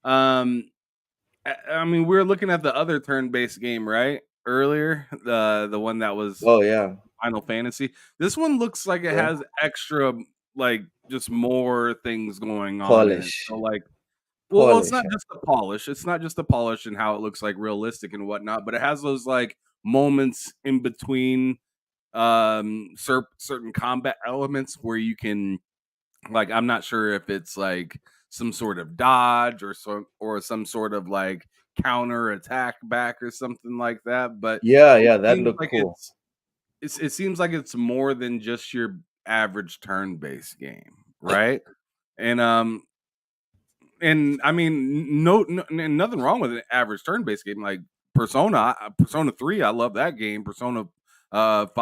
I mean, we were looking at the other turn-based game, right? Earlier, the one that was Final Fantasy. This one looks like it has extra, like, just more things going on. Polish. So, like, well, it's not just the polish. It's not just the polish and how it looks like realistic and whatnot, but it has those like moments in between certain combat elements where you can, like, I'm not sure if it's like some sort of dodge or some sort of like counter attack back or something like that. But yeah, that looked like cool. It seems like it's more than just your average turn-based game, right? And I mean, nothing wrong with an average turn-based game like Persona 3. I love that game. Persona 5,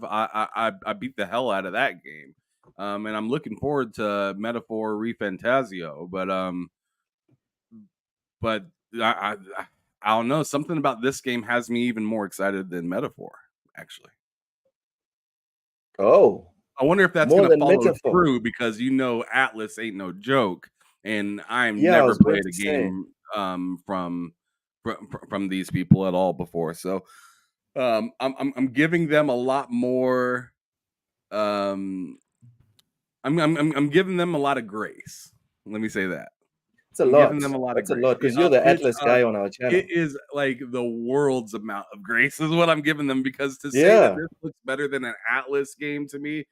I beat the hell out of that game. And I'm looking forward to Metaphor ReFantasio, but I don't know. Something about this game has me even more excited than Metaphor, actually. Oh, I wonder if that's going to follow through, because Atlas ain't no joke, and I'm never played a game from these people at all before. So I'm giving them a lot more. I'm giving them a lot of grace. Let me say that. It's a lot. Giving them a lot of grace. A lot, because you're the Atlas guy on our channel. It is like the world's amount of grace is what I'm giving them, because to say that this looks better than an Atlas game to me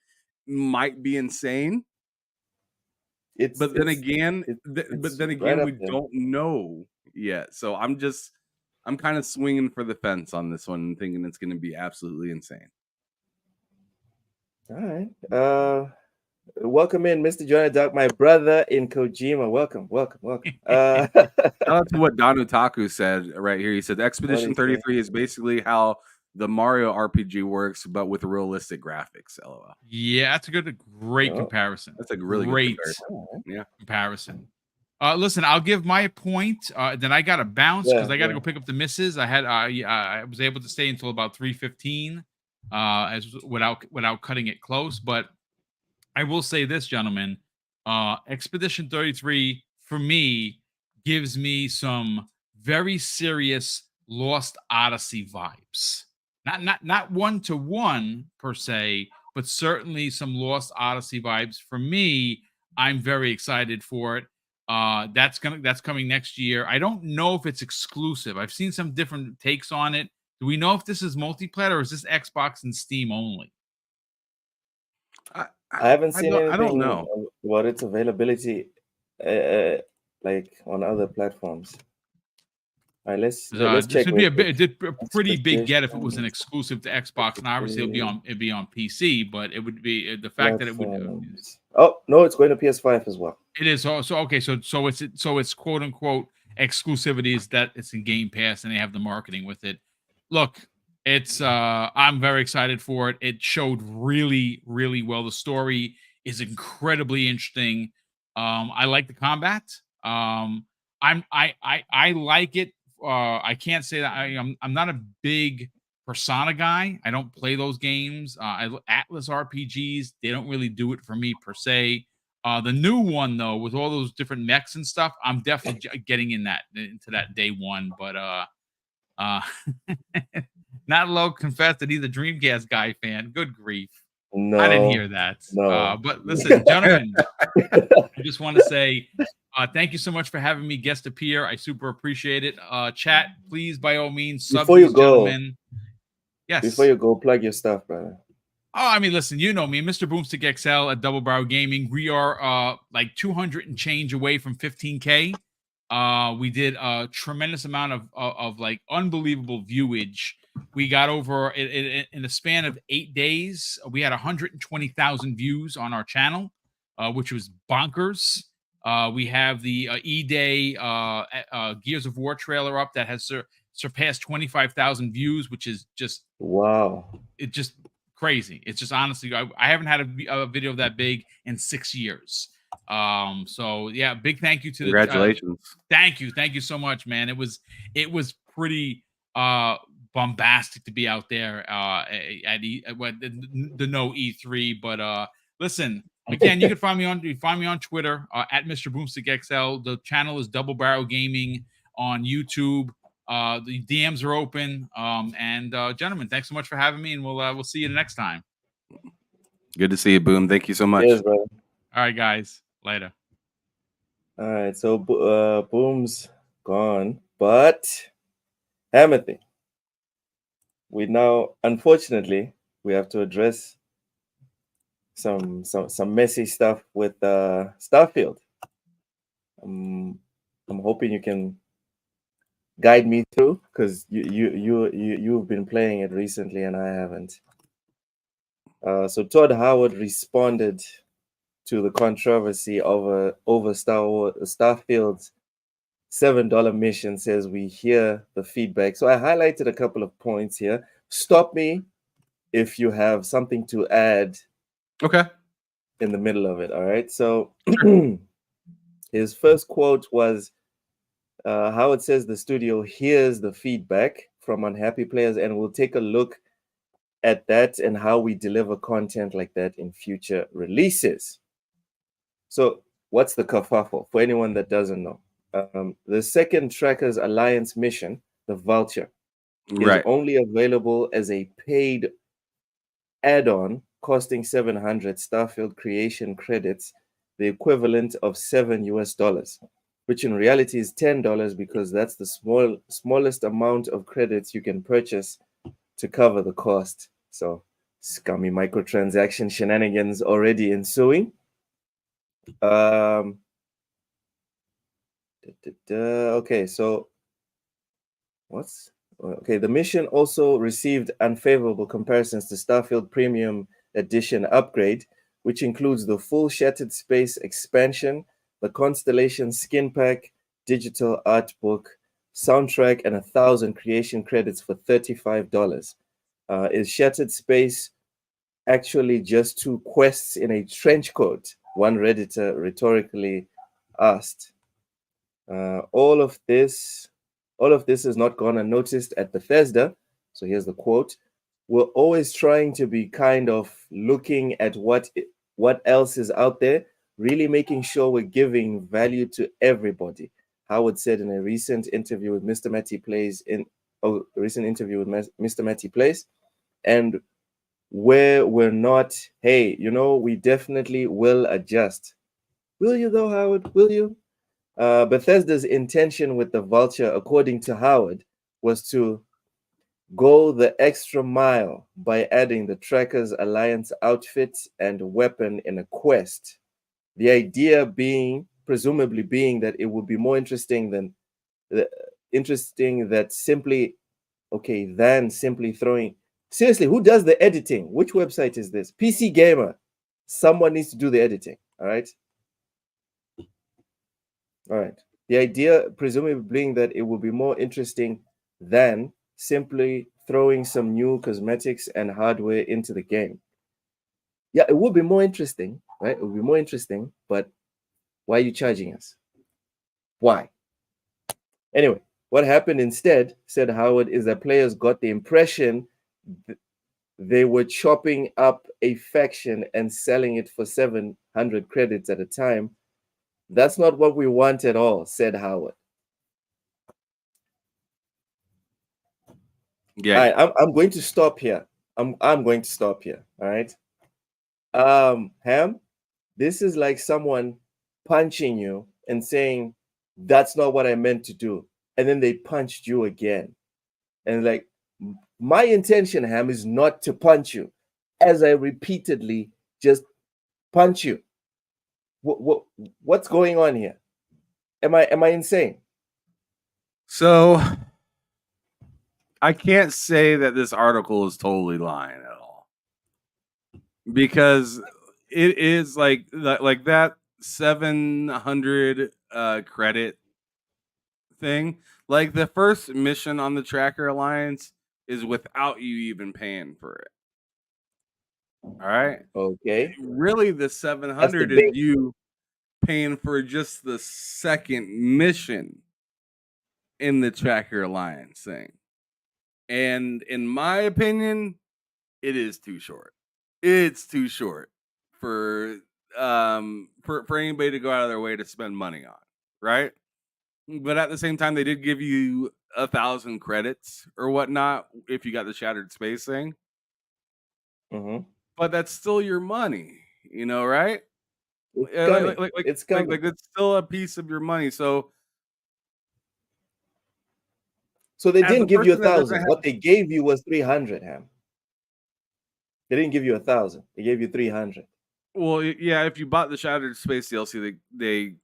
might be insane. But then again, we don't know yet. So I'm kind of swinging for the fence on this one and thinking it's going to be absolutely insane. All right. Welcome in, Mr. Johnny Duck, my brother in Kojima. Welcome. Shout out to what Don Otaku said right here. He said Expedition 33 is basically how the Mario RPG works, but with realistic graphics. LOL. Yeah, that's a great comparison. That's a really great comparison. Listen, I'll give my point. Then I got to bounce because I got to go pick up the missus. I was able to stay until about 3:15, without cutting it close. But I will say this, gentlemen, Expedition 33 for me gives me some very serious Lost Odyssey vibes. Not one-to-one per se, but certainly some Lost Odyssey vibes. For me, I'm very excited for it. That's coming next year. I don't know if it's exclusive. I've seen some different takes on it. Do we know if this is multiplayer or is this Xbox and Steam only? I haven't seen anything. I don't know about its availability, like on other platforms. All right, let's check. This would be a pretty big get if it was an exclusive to Xbox, and obviously it'd be on PC. But it would be the fact that it would. Oh no, it's going to PS5 as well. It is. So it's quote unquote exclusivity is that it's in Game Pass and they have the marketing with it. Look, It's I'm very excited for it. It showed really, really well. The story is incredibly interesting. I like the combat. I like it. I can't say that I'm not a big Persona guy. I don't play those games. Atlas RPGs, they don't really do it for me per se. The new one though, with all those different mechs and stuff, I'm definitely getting into that day one. But uh not low confessed that he's a Dreamcast guy fan. Good grief. I didn't No, hear that. no. But listen, gentlemen, I just want to say thank you so much for having me guest appear. I super appreciate it. Chat, please, by all means, sub Before you these go, gentlemen. Yes. Before you go, plug your stuff, brother. Oh, I mean, listen, you know me, Mr. Boomstick XL at Double Barrel Gaming. We are like 200 and change away from 15K. We did a tremendous amount of like unbelievable viewage. We got over in the span of 8 days. We had 120,000 views on our channel, which was bonkers. We have the E-Day Gears of War trailer up that has surpassed 25,000 views, which is just wow. It just crazy. It's just honestly, I haven't had a video that big in 6 years. So yeah, big thank you to congratulations. Thank you so much, man. It was pretty bombastic to be out there at the no E3. But listen, again, you can find me on Twitter at Mr. Boomstick XL. The channel is Double Barrel Gaming on YouTube. The DMs are open. And gentlemen, thanks so much for having me, and we'll see you the next time. Good to see you, Boom. Thank you so much. Yes, brother. All right, guys. Later. All right, so Boom's gone, but Hamothy, we now, unfortunately, we have to address some messy stuff with Starfield. I'm hoping you can guide me through, because you've been playing it recently and I haven't. So Todd Howard responded to the controversy over Starfield's $7 mission. Says we hear the feedback. So I highlighted a couple of points here. Stop me if you have something to add. Okay. In the middle of it. All right. So his first quote was, Howard says the studio hears the feedback from unhappy players and will take a look at that and how we deliver content like that in future releases. So what's the kerfuffle for anyone that doesn't know? The second Trackers Alliance mission, the Vulture, is only available as a paid add-on costing 700 Starfield creation credits, the equivalent of $7, which in reality is $10 because that's the smallest amount of credits you can purchase to cover the cost. So scummy microtransaction shenanigans already ensuing. Okay, so the mission also received unfavorable comparisons to Starfield Premium Edition upgrade, which includes the full Shattered Space expansion, the Constellation skin pack, digital art book, soundtrack, and 1,000 creation credits for $35. Is Shattered Space actually just 2 quests in a trench coat? One Redditor rhetorically asked. All of this has not gone unnoticed at Bethesda. So here's the quote. We're always trying to be kind of looking at what else is out there, really making sure we're giving value to everybody. Howard said in a recent interview with Mr. Matty Plays and where we're not, hey, we definitely will adjust. Will you though, Howard? Will you? Bethesda's intention with the Vulture, according to Howard, was to go the extra mile by adding the Trackers Alliance outfit and weapon in a quest. The idea presumably being that it would be more interesting than simply throwing. Seriously, who does the editing? Which website is this? PC Gamer. Someone needs to do the editing. All right. The idea presumably being that it will be more interesting than simply throwing some new cosmetics and hardware into the game. Yeah, it would be more interesting, right? It would be more interesting, but why are you charging us? Why? Anyway, what happened instead, said Howard, is that players got the impression they were chopping up a faction and selling it for 700 credits at a time. That's not what we want at all, said Howard. Yeah. All right, I'm going to stop here. I'm going to stop here. All right. Ham, this is like someone punching you and saying, that's not what I meant to do. And then they punched you again. And like, my intention, Ham, is not to punch you, as I repeatedly just punch you. What's going on here? Am I insane? So I can't say that this article is totally lying at all, because it is like that 700 credit thing. Like the first mission on the Tracker Alliance is without you even paying for it. All right. Okay. Really, the 700 is you paying for just the second mission in the Tracker Alliance thing. And in my opinion, it is too short. It's too short for anybody to go out of their way to spend money on, right? But at the same time, they did give you 1,000 credits or whatnot if you got the Shattered Space thing. Mm-hmm. But that's still your money, right? It's coming. Like it's still a piece of your money. So they didn't give you 1,000. What they gave you was 300, Ham. They didn't give you 1,000. They gave you 300. Well, yeah, if you bought the Shattered Space DLC,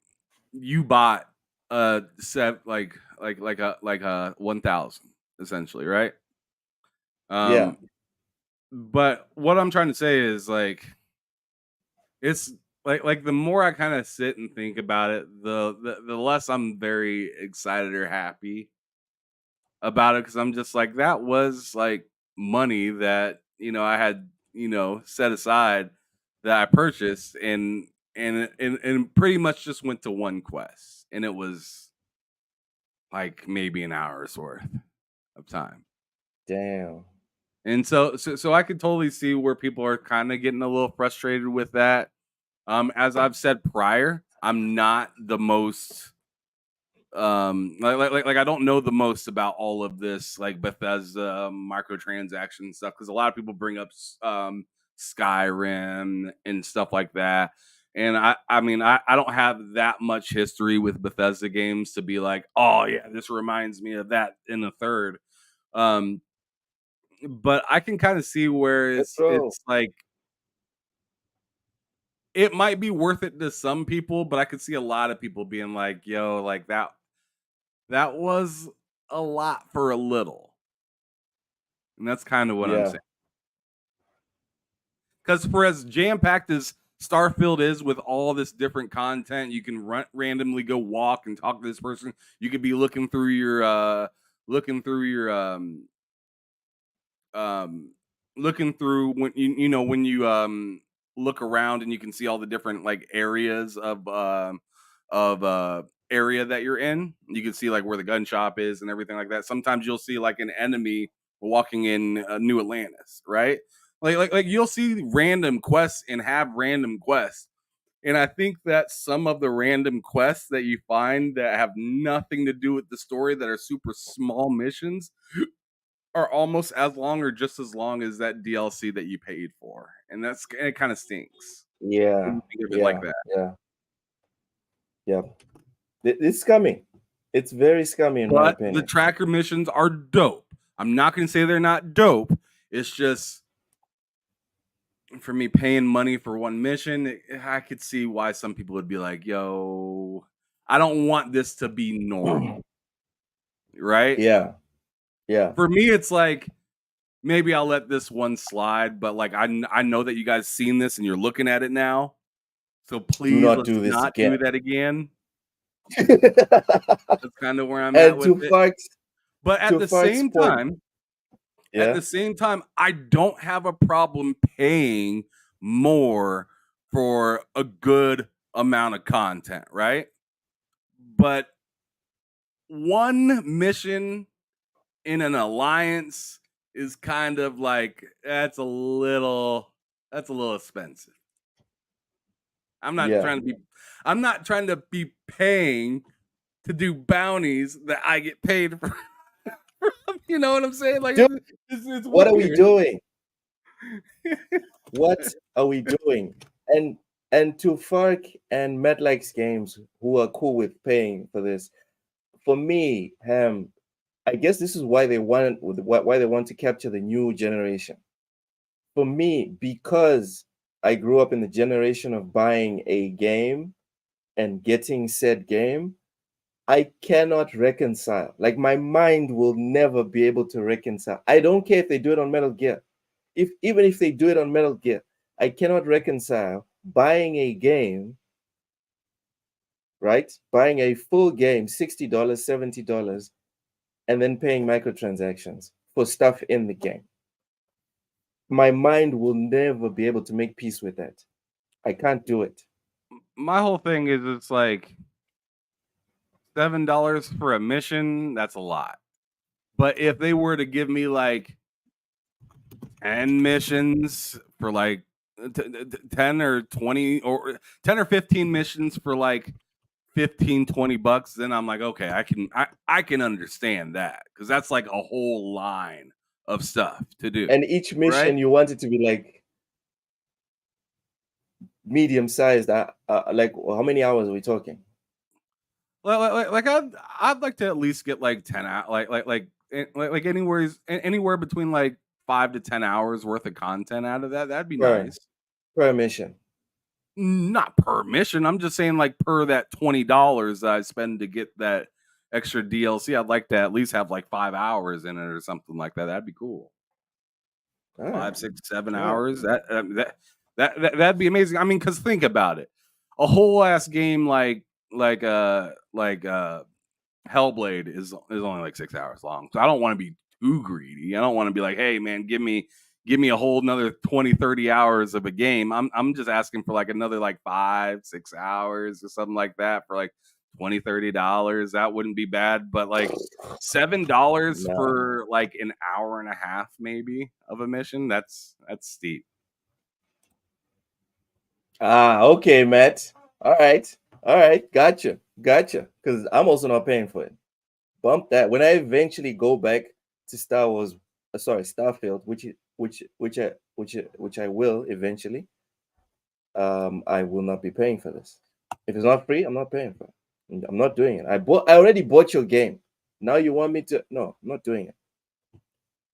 you bought a 1,000 essentially, right? Yeah. But what I'm trying to say is like, it's like the more I kind of sit and think about it, the less I'm very excited or happy about it, because I'm just like, that was like money that I had set aside that I purchased and pretty much just went to one quest, and it was like maybe an hour's worth of time. Damn. And so I could totally see where people are kind of getting a little frustrated with that. As I've said prior, I'm not the most like I don't know the most about all of this like Bethesda microtransaction stuff, because a lot of people bring up Skyrim and stuff like that. And I mean, I don't have that much history with Bethesda games to be like, oh yeah, this reminds me of that in the third. But I can kind of see where it's like, it might be worth it to some people, but I could see a lot of people being like, yo, like that was a lot for a little. And that's kind of what I'm saying. Because for as jam-packed as Starfield is with all this different content, you can randomly go walk and talk to this person. You could be looking through your when you look around and you can see all the different like areas of area that you're in. You can see like where the gun shop is and everything like that. Sometimes you'll see like an enemy walking in New Atlantis, right? Like you'll see random quests and have random quests. And I think that some of the random quests that you find that have nothing to do with the story, that are super small missions, are almost as long or just as long as that DLC that you paid for. And it kind of stinks. Yeah. Like that. Yeah. It's scummy. It's very scummy in my opinion. The tracker missions are dope. I'm not going to say they're not dope. It's just, for me, paying money for one mission, I could see why some people would be like, yo, I don't want this to be normal. Right? Yeah. For me, it's like, maybe I'll let this one slide, but like I know that you guys seen this and you're looking at it now. So please let's not do that again. That's kind of where I'm at with it. But at the same time, At the same time, I don't have a problem paying more for a good amount of content, right? But one mission in an alliance is kind of like that's a little expensive. I'm not trying to be paying to do bounties that I get paid for. You know what I'm saying? Like, Dude, it's what are we weird. doing? What are we doing? And to Fark and Medlikes Games, who are cool with paying for this, for me, I guess this is why they want to capture the new generation. For me, because I grew up in the generation of buying a game and getting said game, I cannot reconcile. Like, my mind will never be able to reconcile. I don't care if they do it on Metal Gear. Even if they do it on Metal Gear, I cannot reconcile buying a game, right? Buying a full game, $60, $70, and then paying microtransactions for stuff in the game. My mind will never be able to make peace with that. I can't do it. My whole thing is it's like $7 for a mission, that's a lot. But if they were to give me like 10 missions for like 10 or 20 or 10 or 15 missions for like 15 20 bucks, then I'm like, okay, I can understand that, because that's like a whole line of stuff to do. And each mission, right? you want it to be like medium sized. Like, how many hours are we talking? Like I'd like to at least get like 10 hours, like anywhere between like 5 to 10 hours worth of content out of that. That'd be nice. Per mission. Not per mission. I'm just saying, like, per that $20 I spend to get that extra DLC, I'd like to at least have like 5 hours in it or something like that. That'd be cool. 5, 6, 7 hours. That'd be amazing. I mean, because think about it, a whole ass game like Hellblade is only like 6 hours long. So I don't want to be too greedy. I don't want to be like, hey man, give me a whole another 20, 30 hours of a game. I'm just asking for like another like 5, 6 hours or something like that for like $20, $30. That wouldn't be bad. But like $7 for like an hour and a half maybe of a mission, that's steep. Okay, Matt. All right, gotcha. Because I'm also not paying for it. Bump that. When I eventually go back to Starfield, which I will eventually, I will not be paying for this. If it's not free, I'm not paying for it. I'm not doing it. I already bought your game. Now you want me to? No, I'm not doing it.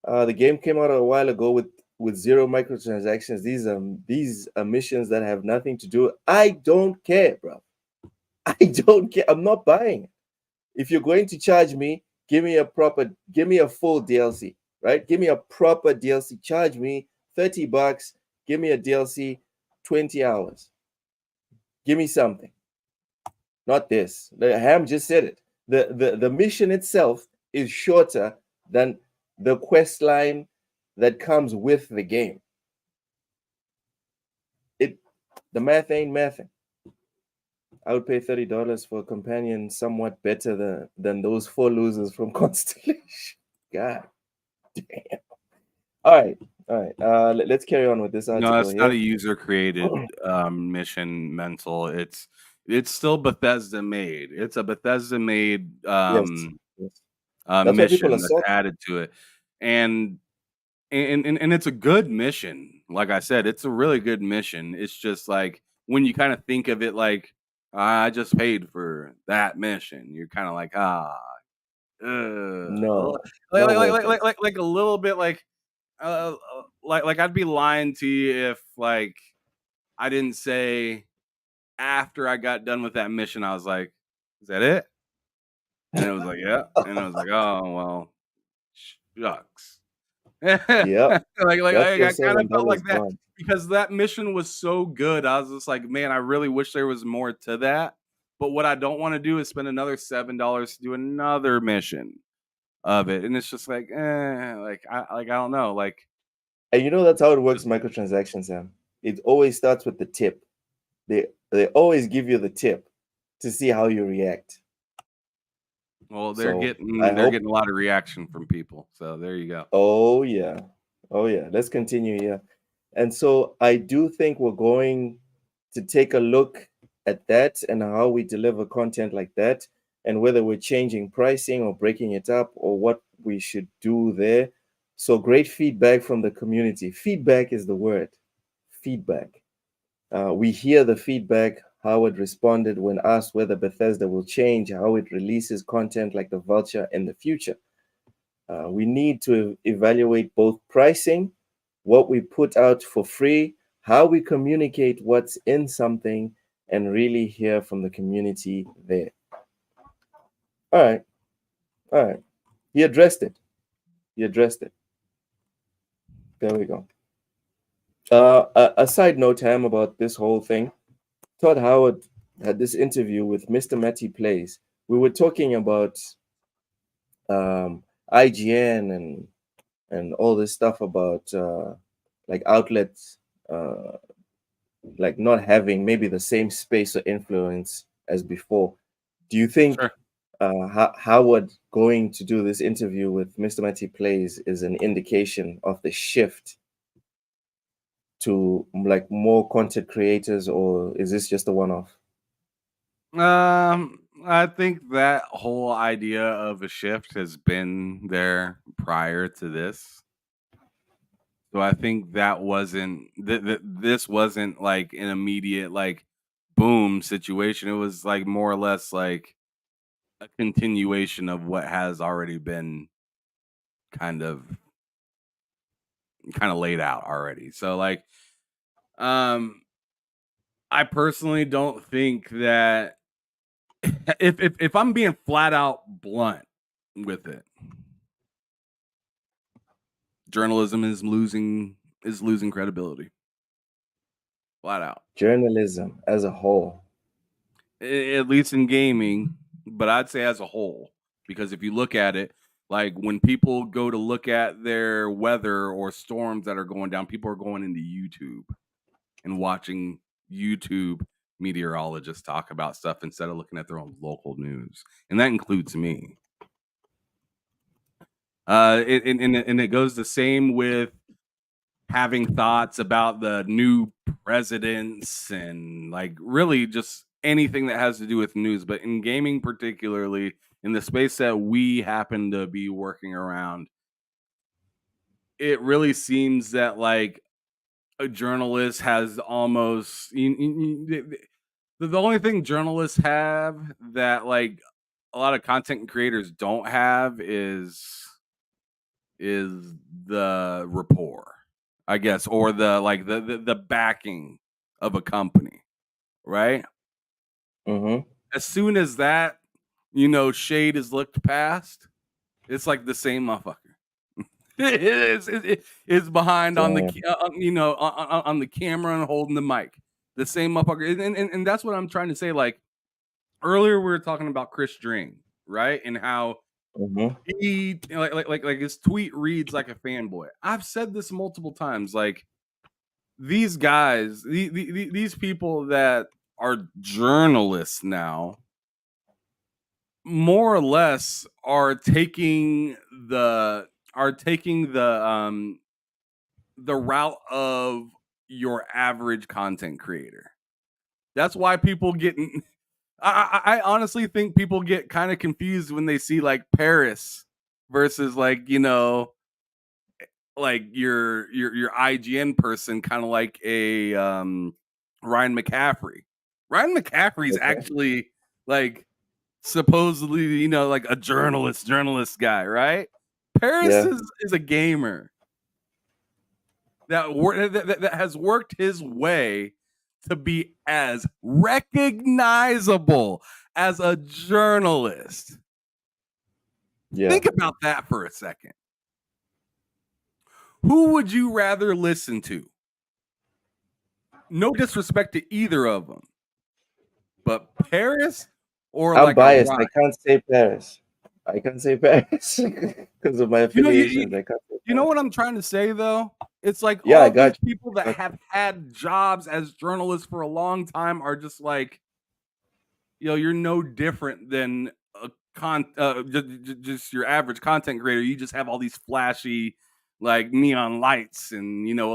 The game came out a while ago with 0 microtransactions. These are missions that have nothing to do. I don't care, bro. I don't care. I'm not buying it. If you're going to charge me, give me a full DLC, right? Give me a proper DLC. Charge me $30. Give me a DLC, 20 hours. Give me something. Not this. Ham just said it. The mission itself is shorter than the quest line that comes with the game. The math ain't mathing. I would pay $30 for a companion somewhat better than those 4 losers from Constellation. God damn. All right. Let's carry on with this article. No, that's not a user created mission, Mental. It's still Bethesda made. It's a Bethesda made mission that's added to it. And it's a good mission. Like I said, it's a really good mission. It's just like when you kind of think of it like, I just paid for that mission, you're kind of like, no, like a little bit like I'd be lying to you if like I didn't say after I got done with that mission, I was like, is that it? And it was like, yeah. And I was like, oh well, shucks. Yeah. I kind of felt like that because that mission was so good. I was just like, man, I really wish there was more to that. But what I don't want to do is spend another $7 to do another mission. of it, and it's just like, I don't know, like. And you know that's how it works, microtransactions, Sam. It always starts with the tip. They always give you the tip to see how you react. Well, they're So, getting I they're hope- getting a lot of reaction from people, so there you go. Oh yeah. Let's continue here. And so I do think we're going to take a look at that and how we deliver content like that, and whether we're changing pricing or breaking it up or what we should do there. So great feedback from the community. Feedback is the word. Feedback. We hear the feedback. Howard responded when asked whether Bethesda will change how it releases content like the Vulture in the future. We need to evaluate both pricing, what we put out for free, how we communicate what's in something, and really hear from the community there. All right. He addressed it. There we go. A side note, Ham, about this whole thing. Todd Howard had this interview with Mr. Matty Plays. We were talking about IGN and all this stuff about like outlets like not having maybe the same space or influence as before. Do you think Sure. Howard going to do this interview with Mr. Matty Plays is an indication of the shift to like more content creators, or is this just a one-off? I think that whole idea of a shift has been there prior to this. So I think that wasn't this wasn't like an immediate like boom situation. It was like more or less like a continuation of what has already been kind of laid out already. So like I personally don't think that if I'm being flat out blunt with it, journalism is losing credibility. Flat out. Journalism as a whole. At least in gaming, but I'd say as a whole, because if you look at it, like when people go to look at their weather or storms that are going down, people are going into YouTube and watching YouTube meteorologists talk about stuff instead of looking at their own local news, and that includes me. And it goes the same with having thoughts about the new presidents and like really just anything that has to do with news. But in gaming, particularly in the space that we happen to be working around, it really seems that like a journalist has almost the only thing journalists have that like a lot of content creators don't have is the rapport, I guess, or the like the backing of a company, right? Mm-hmm. As soon as that, shade is looked past, it's like the same motherfucker. It's behind on the on the camera and holding the mic. The same motherfucker, and that's what I'm trying to say. Like earlier, we were talking about Chris Drain, right, and how he like his tweet reads like a fanboy. I've said this multiple times. Like these guys, these people that are journalists now, more or less are taking the route of your average content creator. That's why people get. I honestly think people get kind of confused when they see like Paris versus like like your IGN person, kind of like a Ryan McCaffrey. Ryan McCaffrey's actually like supposedly like a journalist guy, right? Paris is a gamer that has worked his way to be as recognizable as a journalist. Yeah. Think about that for a second. Who would you rather listen to? No disrespect to either of them, but Paris or I'm like biased. I can't say Paris. I can't say Paris because of my affiliations. I can't say You know Paris. what I'm trying to say though? It's like Yeah, I all these got you. people that have had jobs as journalists for a long time are just like, you're no different than just your average content creator. You just have all these flashy like neon lights and a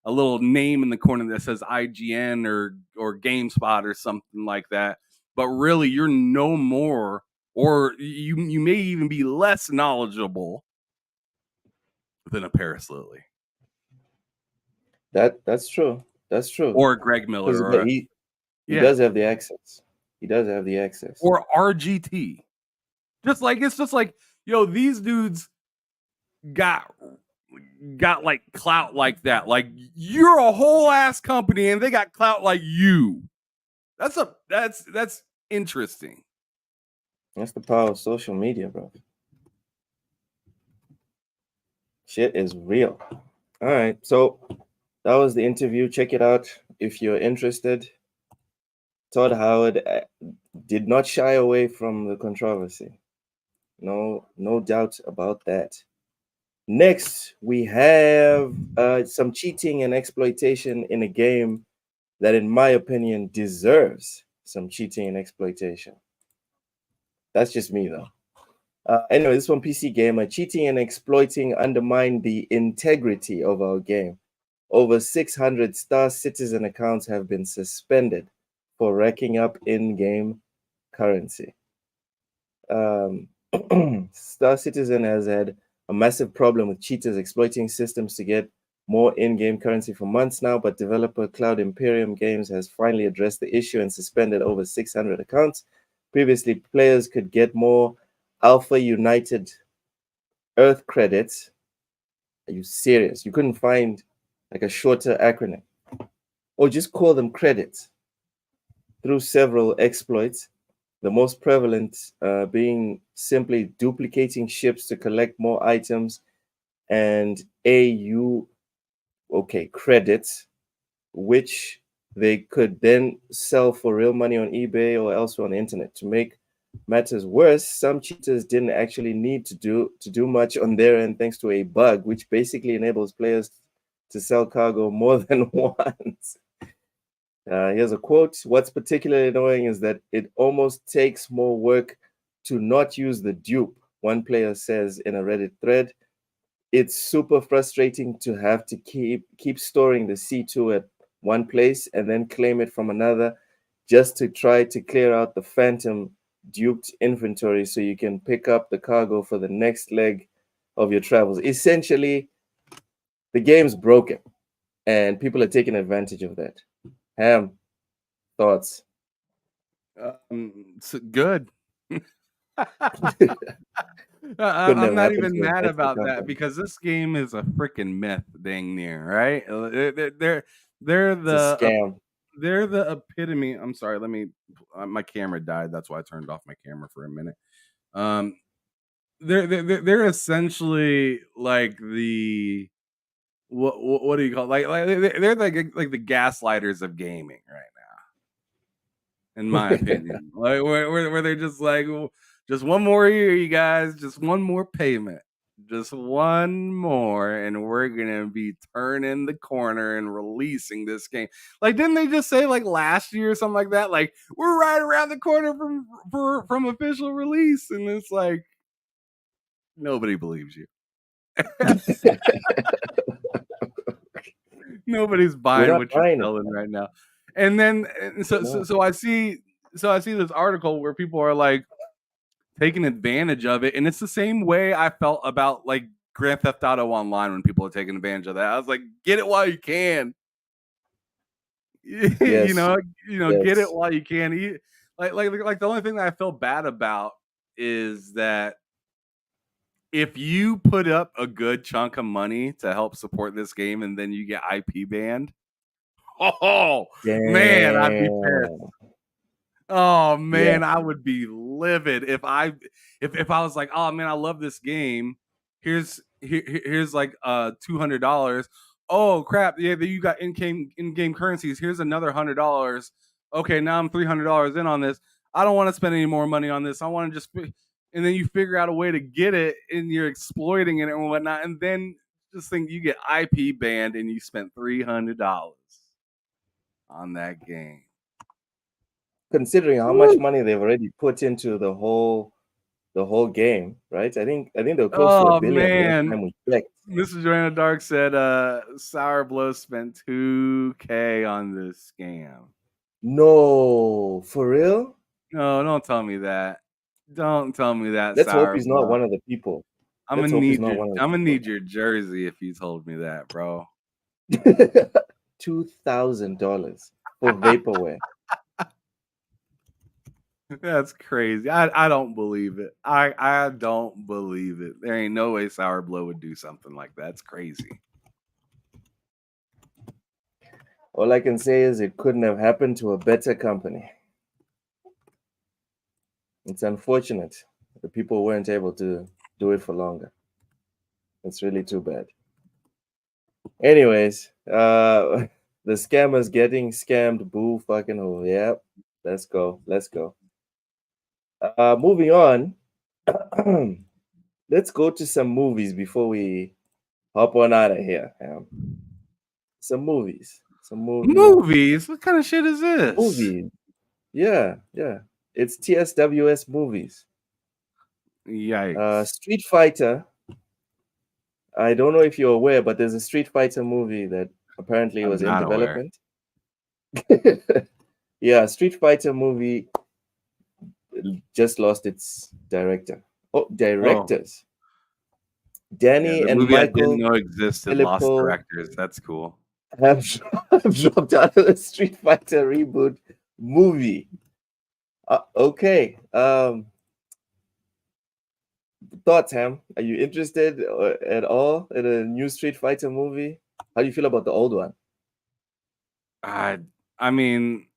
little name in the corner that says IGN or GameSpot or something like that. But really, you're no more, or you may even be less knowledgeable than a Paris Lilly That's true. That's true. or a Greg Miller Because or he yeah, does have the access. He does have the access. or RGT. It's just like, these dudes got like clout like that. Like, you're a whole ass company and they got clout like you. That's interesting. That's the power of social media, bro. Shit is real. All right. So that was the interview. Check it out if you're interested. Todd Howard did not shy away from the controversy. No doubt about that. Next, we have some cheating and exploitation in a game that, in my opinion, deserves some cheating and exploitation. That's just me, though. Anyway, this one PC Gamer. Cheating and exploiting undermine the integrity of our game. Over 600 Star Citizen accounts have been suspended for racking up in-game currency. Star Citizen has had a massive problem with cheaters exploiting systems to get more in-game currency for months now, but developer Cloud Imperium Games has finally addressed the issue and suspended over 600 accounts. Previously, players could get more Alpha United Earth credits. Are you serious? You couldn't find like a shorter acronym, or just call them credits, through several exploits. The most prevalent being simply duplicating ships to collect more items and credits, which they could then sell for real money on eBay or elsewhere on the internet. To make matters worse, some cheaters didn't actually need to do much on their end thanks to a bug, which basically enables players to sell cargo more than once. Here's a quote. What's particularly annoying is that it almost takes more work to not use the dupe, one player says in a Reddit thread. It's super frustrating to have to keep storing the C2 at one place and then claim it from another just to try to clear out the phantom duped inventory so you can pick up the cargo for the next leg of your travels. Essentially, the game's broken and people are taking advantage of that. Ham, thoughts? Good. I'm not even mad about that because this game is a freaking myth, dang near, right? They're the scam. They're the epitome. I'm sorry, let me. My camera died. That's why I turned off my camera for a minute. They're essentially like the what do you call it? Like they're like the gaslighters of gaming right now, in my opinion. Like where they're just like, just one more year, you guys, just one more payment, just one more, and we're gonna be turning the corner and releasing this game. Like, didn't they just say like last year or something like that? Like, we're right around the corner from official release, and it's like nobody believes you. Nobody's buying what you're selling right now. And then so I see this article where people are like taking advantage of it, and it's the same way I felt about like Grand Theft Auto Online when people are taking advantage of that. I was like, get it while you can. Yes. Yes. Get it while you can. Like the only thing that I feel bad about is that if you put up a good chunk of money to help support this game and then you get IP banned, man, I'd be pissed. Oh man, yeah. I would be livid if I was like, oh man, I love this game. Here's like $200. Oh crap, yeah, you got in-game currencies. Here's another $100. Okay, now I'm $300 in on this. I don't want to spend any more money on this. I want to just and then you figure out a way to get it, and you're exploiting it and whatnot, and then just think you get IP banned, and you spent $300 on that game. Considering how much money they've already put into the whole game, right? I think they're close to Oh $1 billion last man, time we checked. Mrs. Joanna Dark said Sour Blow spent $2K on this scam. No, for real? No, don't tell me that. Don't tell me that. Let's hope Sour he's Blow. not one of the people. I'm Let's gonna hope he's need not your one of the I'm gonna people. need your jersey if you told me that, bro. $2,000 for vaporware. That's crazy. I don't believe it. I don't believe it. There ain't no way Sour Blow would do something like that. That's crazy. All I can say is it couldn't have happened to a better company. It's unfortunate the people weren't able to do it for longer. It's really too bad. Anyways, the scammers getting scammed. Boo fucking who. Yep. Let's go. Let's go. Moving on. Let's go to some movies before we hop on out of here. Some movies. Movies? What kind of shit is this? Movies. Yeah. It's TSWS movies. Yikes. Street Fighter. I don't know if you're aware, but there's a Street Fighter movie that apparently was in not aware. development. Yeah, Street Fighter movie just lost its directors. Danny the and movie I Michael didn't know existed lost Filippo directors. That's cool. have dropped out of the Street Fighter reboot movie. Okay. Thoughts, Ham? Are you interested at all in a new Street Fighter movie? How do you feel about the old one? I mean,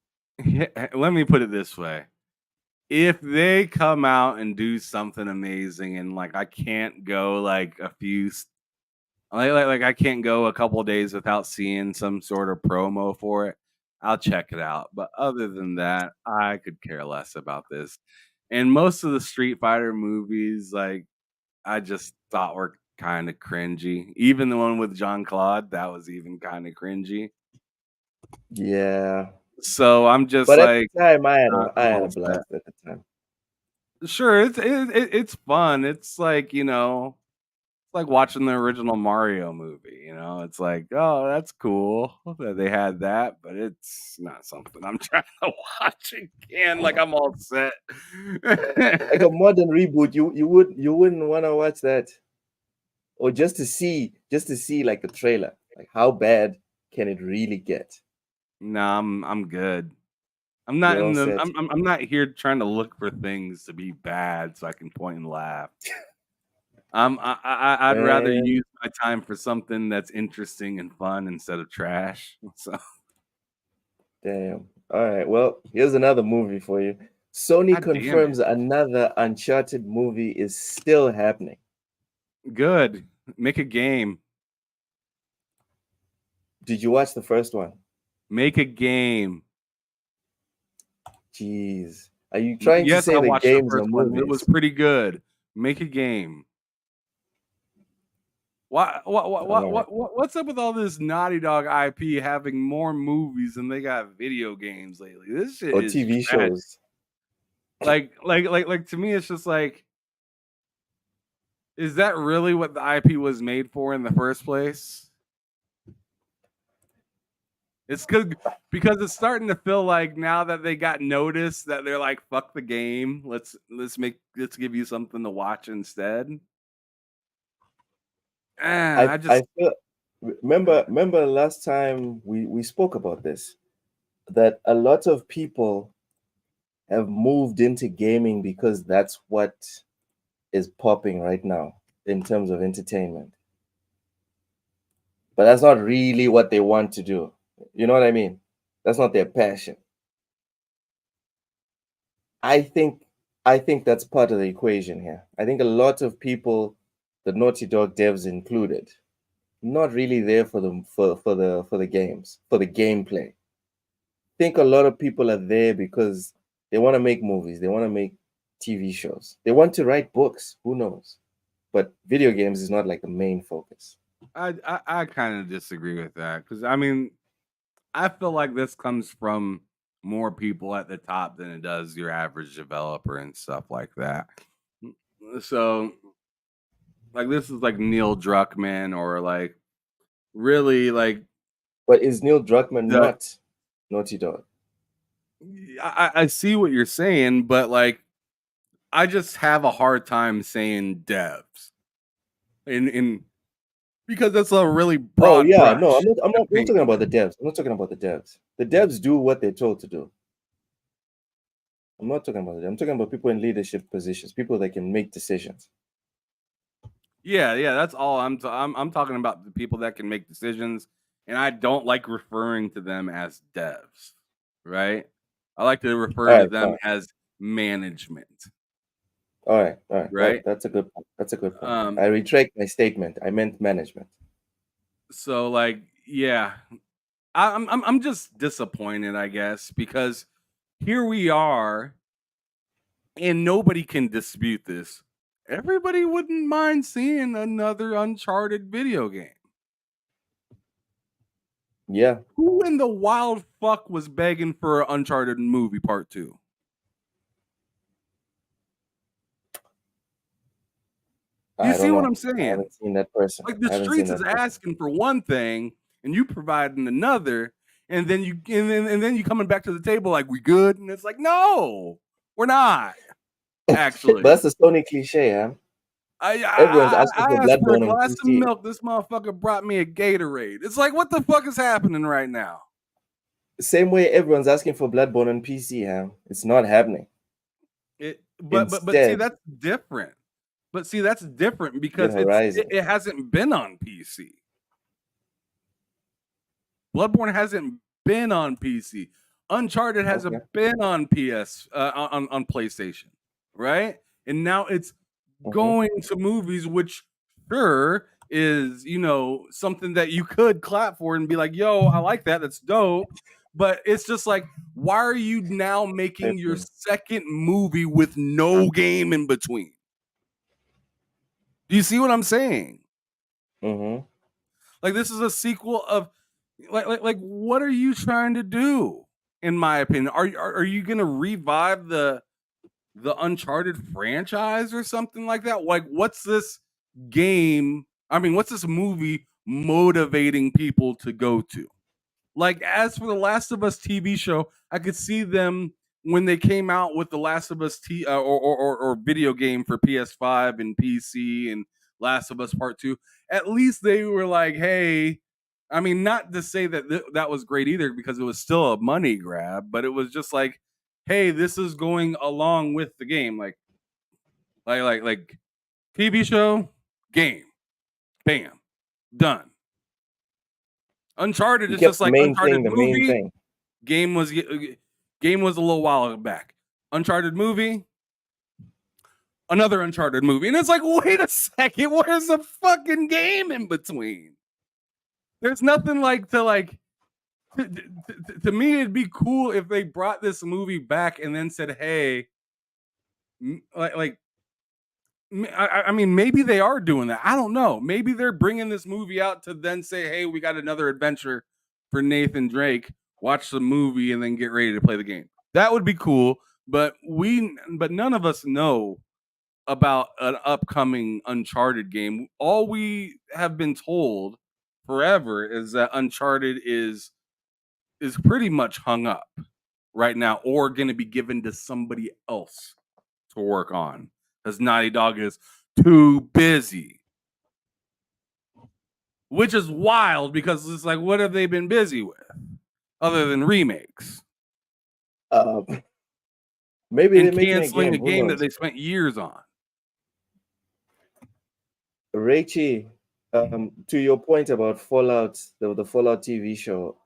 let me put it this way. If they come out and do something amazing and like I can't go like a few like I can't go a couple of days without seeing some sort of promo for it, I'll check it out. But other than that, I could care less about this. And most of the Street Fighter movies, like I just thought were kind of cringy. Even the one with Jean-Claude, that was even kind of cringy. Yeah. So I'm just But like, at the time, I had a all set. blast at the time. Sure, it's fun. It's like, you know, it's like watching the original Mario movie. You know, it's like, oh, that's cool that they had that, but it's not something I'm trying to watch again. Like I'm all set. Like a modern reboot, you wouldn't want to watch that, or just to see like a trailer. Like how bad can it really get? No, I'm good. I'm not You're in all the. set. I'm not here trying to look for things to be bad so I can point and laugh. I'd rather Man. use my time for something that's interesting and fun instead of trash. So Damn. All right. Well, here's another movie for you. Sony God damn it. confirms another Uncharted movie is still happening. Good. Make a game. Did you watch the first one? Make a game. Jeez. Are you trying to Yes, say I the watched the games are first one. It movies? was pretty good. Make a game. What's up with all this Naughty Dog IP having more movies than they got video games lately? This shit Or is TV trash. shows? Like to me, it's just like, is that really what the IP was made for in the first place? It's good because it's starting to feel like now that they got notice that they're like, fuck the game. Let's give you something to watch instead. I feel, remember last time we spoke about this, that a lot of people have moved into gaming because that's what is popping right now in terms of entertainment. But that's not really what they want to do. You know what I mean? That's not their passion. I think that's part of the equation here. I think a lot of people, the Naughty Dog devs included, not really there for the games, for the gameplay. I think a lot of people are there because they want to make movies, they want to make TV shows. They want to write books. Who knows? But video games is not like the main focus. I kind of disagree with that because I mean, I feel like this comes from more people at the top than it does your average developer and stuff like that. So, like, this is like Neil Druckmann or like really like. But is Neil Druckmann not Naughty Dog? I see what you're saying, but like, I just have a hard time saying devs, in because that's a really broad. Oh yeah, brush. no, I'm not talking about the devs. I'm not talking about the devs. The devs do what they're told to do. I'm not talking about it. I'm talking about people in leadership positions, people that can make decisions. Yeah, that's all. I'm talking about the people that can make decisions, and I don't like referring to them as devs, right? I like to refer to them as management. All right. Right. That's a good point. That's a good point. I retract my statement. I meant management. So, like, yeah, I'm just disappointed, I guess, because here we are, and nobody can dispute this. Everybody wouldn't mind seeing another Uncharted video game. Yeah. Who in the wild fuck was begging for an Uncharted movie part 2? You see what I'm saying? I haven't seen that person. Like the streets is asking for one thing, and you providing another, and then you coming back to the table like we good, and it's like no, we're not. Actually, that's a Sony cliche, huh? Everyone's asking for Bloodborne a glass of milk. This motherfucker brought me a Gatorade. It's like, what the fuck is happening right now? Same way everyone's asking for Bloodborne on PC, huh? It's not happening. But see, that's different. But see, that's different because it hasn't been on PC. Bloodborne hasn't been on PC. Uncharted hasn't been on PS on PlayStation, right? And now it's going to movies, which sure is, you know, something that you could clap for and be like, yo, I like that. That's dope. But it's just like, why are you now making your second movie with no game in between? Do you see what I'm saying? Mm-hmm. Like, this is a sequel of like what are you trying to do? In my opinion, are you gonna revive the Uncharted franchise or something like that? Like, what's this game? I mean, what's this movie motivating people to go to? Like, as for the Last of Us TV show, I could see them when they came out with the Last of Us or video game for PS5 and PC and Last of Us Part 2. At least they were like, hey, I mean, not to say that that was great either, because it was still a money grab, but it was just like, hey, this is going along with the game, like TV show, game, bam, done. Uncharted is just like Uncharted movie. Game was a little while back. Uncharted movie, another Uncharted movie, and it's like, wait a second, where's the fucking game in between? There's nothing like to me. It'd be cool if they brought this movie back and then said, hey, I mean, maybe they are doing that. I don't know. Maybe they're bringing this movie out to then say, hey, we got another adventure for Nathan Drake. Watch the movie and then get ready to play the game. That would be cool. But none of us know about an upcoming Uncharted game. All we have been told forever is that Uncharted is pretty much hung up right now, or going to be given to somebody else to work on, because Naughty Dog is too busy. Which is wild, because it's like, what have they been busy with other than remakes? Maybe they're canceling a game that they spent years on. Rachie, to your point about Fallout, the Fallout TV show,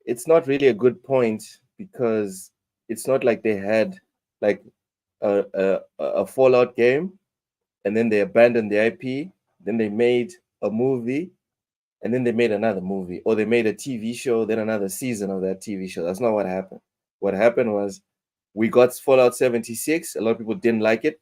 it's not really a good point, because it's not like they had like a Fallout game and then they abandoned the IP, then they made a movie, and then they made another movie, or they made a TV show, then another season of that TV show. That's not what happened. What happened was we got Fallout 76. A lot of people didn't like it,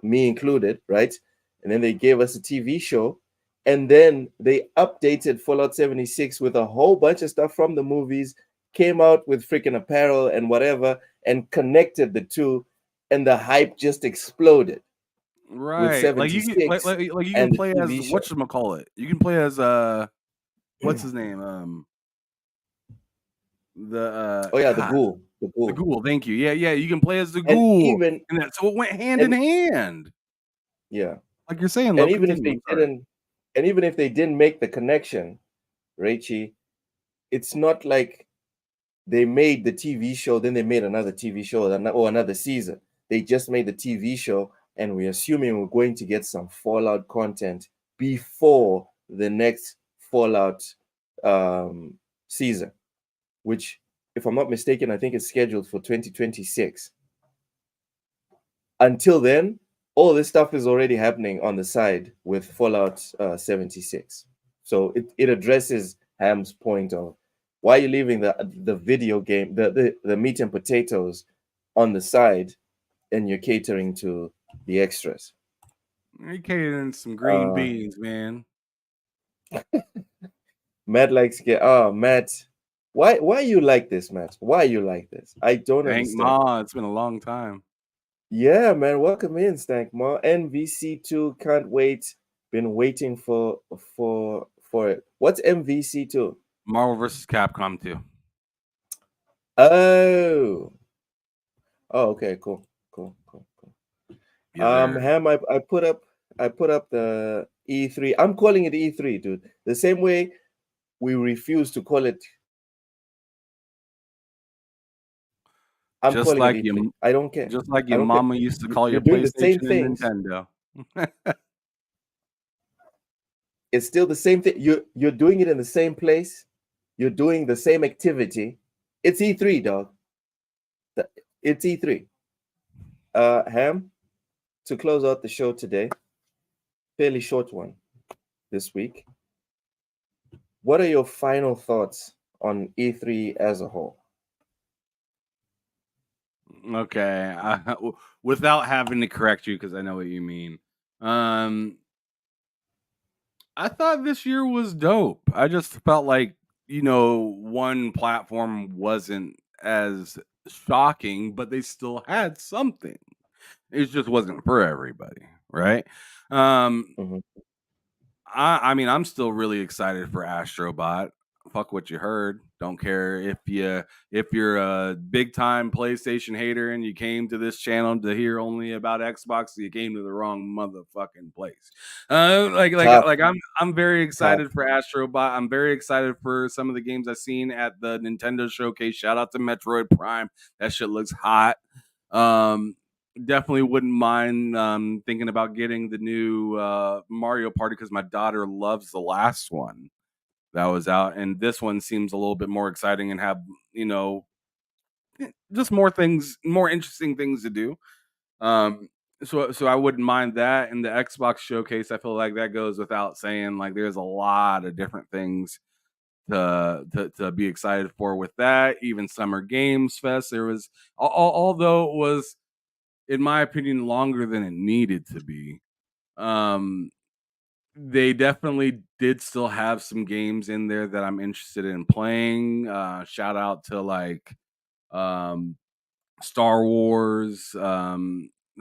me included, right? And then they gave us a TV show, and then they updated Fallout 76 with a whole bunch of stuff from the movies, came out with freaking apparel and whatever, and connected the two, and the hype just exploded. Right. Like you can 76 like you can and the play as TV show. whatchamacallit. You can play as what's his name? The Oh yeah, God, the the ghoul. ghoul. Thank you. Yeah, you can play as the And ghoul. even And that, so it went hand in hand. yeah. Like you're saying, And even if they didn't make the connection, Raichi, it's not like they made the TV show, then they made another TV show or another season. They just made the TV show, and we're assuming we're going to get some Fallout content before the next Fallout season, which, if I'm not mistaken, I think is scheduled for 2026. Until then, all this stuff is already happening on the side with Fallout 76. So it addresses Ham's point of why are you leaving the video game, the meat and potatoes on the side, and you're catering to the extras. You're catering some green beans, man. Matt likes Matt. Why you like this, Matt? Why you like this? I don't understand. Ma, it's been a long time. Yeah, man. Welcome in, Stank Ma. MVC2, can't wait. Been waiting for it. What's MVC2? Marvel vs. Capcom 2. Oh, okay, cool. Yeah, Ham, I put up the E3. I'm calling it E3, dude. The same way we refuse to call it. I'm just calling like it E3. I don't care. Just like your mama used to call your doing the same PlayStation and things. Nintendo. It's still the same thing. You're doing it in the same place. You're doing the same activity. It's E3, dog. It's E3. Ham, to close out the show today, fairly short one this week. What are your final thoughts on E3 as a whole? Okay, without having to correct you because I know what you mean. I thought this year was dope. I just felt like, one platform wasn't as shocking, but they still had something. It just wasn't for everybody, right? Mhm. I mean, I'm still really excited for Astrobot. Fuck what you heard. Don't care if you're a big time PlayStation hater and you came to this channel to hear only about Xbox, you came to the wrong motherfucking place. I'm very excited for Astrobot. I'm very excited for some of the games I've seen at the Nintendo showcase. Shout out to Metroid Prime. That shit looks hot. Definitely wouldn't mind thinking about getting the new Mario Party because my daughter loves the last one that was out, and this one seems a little bit more exciting and have just more interesting things to do. So I wouldn't mind that. And the Xbox showcase, I feel like that goes without saying. Like there's a lot of different things to be excited for with that. Even Summer Games Fest, there was although it was, in my opinion, longer than it needed to be. They definitely did still have some games in there that I'm interested in playing. Shout out to Star Wars,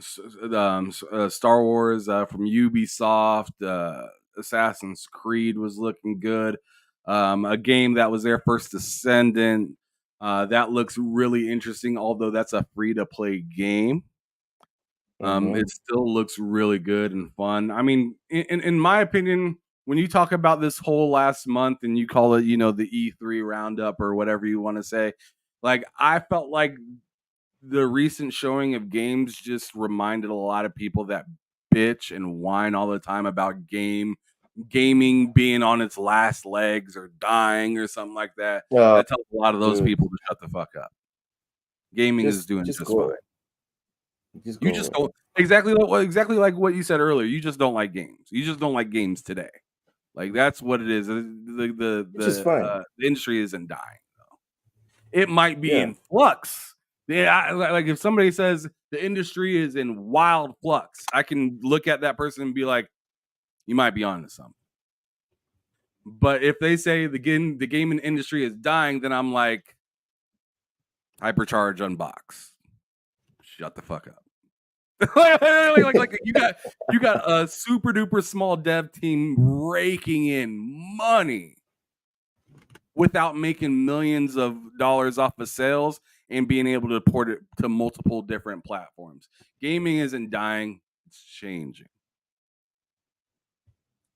Star Wars from Ubisoft. Assassin's Creed was looking good. A game that was their first Descendant. That looks really interesting, although that's a free-to-play game. It still looks really good and fun. I mean, in my opinion, when you talk about this whole last month and you call it, the E3 roundup or whatever you want to say, like I felt like the recent showing of games just reminded a lot of people that bitch and whine all the time about gaming being on its last legs or dying or something like that. That tells a lot of those people to shut the fuck up. Gaming is doing just fine. You just don't exactly like what you said earlier. You just don't like games. You just don't like games today. Like that's what it is. The industry isn't dying though. It might be in flux, Yeah, like if somebody says the industry is in wild flux, I can look at that person and be like, you might be onto something. But if they say the gaming industry is dying, then I'm like, hypercharge unbox. Shut the fuck up. like you got a super duper small dev team raking in money without making millions of dollars off of sales and being able to port it to multiple different platforms. Gaming isn't dying, it's changing.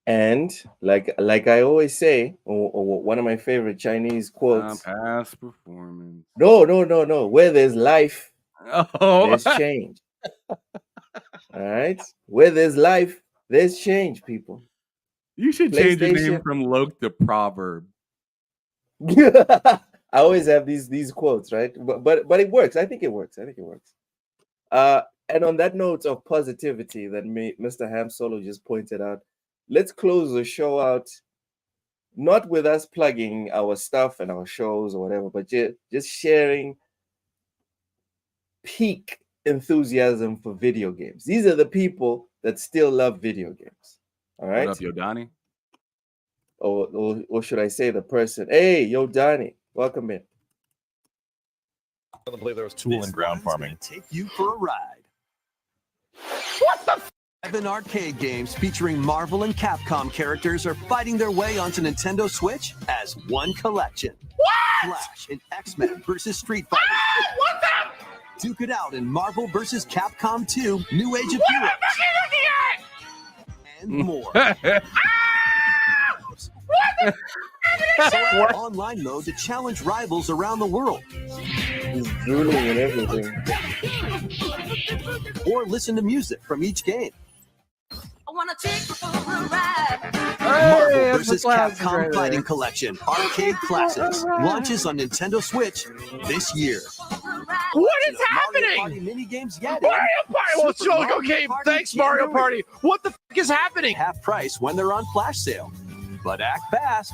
And like I always say, or one of my favorite Chinese quotes, past performance. No. Where there's life, there's change. All right. Where there's life, there's change, people. You should change your name from Loke to Proverb. I always have these quotes, right? But it works. I think it works. And on that note of positivity that Mr. Ham Solo just pointed out, let's close the show out, not with us plugging our stuff and our shows or whatever, but just sharing peak enthusiasm for video games. These are the people that still love video games. All right. What up, Yo Donnie? Or should I say the person? Hey, Yo Donnie, welcome in. I believe there was tool and ground farming. Take you for a ride. What the? 7 arcade games featuring Marvel and Capcom characters are fighting their way onto Nintendo Switch as one collection. What? Flash and X-Men versus Street Fighter. What the? Duke it out in Marvel versus Capcom 2: New Age of Heroes. And more. Select online mode to challenge rivals around the world. He's drooling and everything. Or listen to music from each game. I wanna take you for a ride. Marvel vs. Capcom Fighting Collection Arcade Classics launches on Nintendo Switch this year. What is happening? Mario Party mini games yet. Mario Party. Well, it's okay. Thanks, Mario Party. What the fuck is happening? Half price when they're on flash sale. But act fast.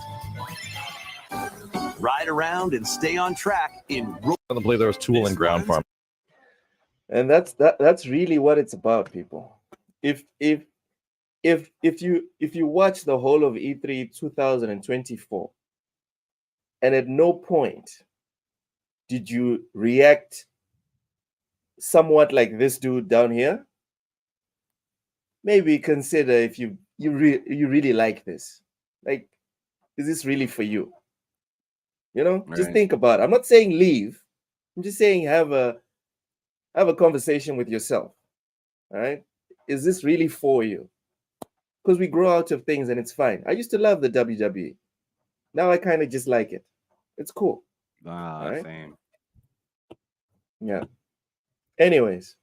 Ride around and stay on track in. I believe there was tool and ground farm. And that's really what it's about, people. If you watch the whole of E3 2024, and at no point did you react somewhat like this dude down here, maybe consider if you really like this. Like, is this really for you? You know, just think about it. I'm not saying leave. I'm just saying have a conversation with yourself. All right? Is this really for you? Because we grow out of things and it's fine. I used to love the WWE. Now I kind of just like it. It's cool. Right? Same. Yeah. Anyways,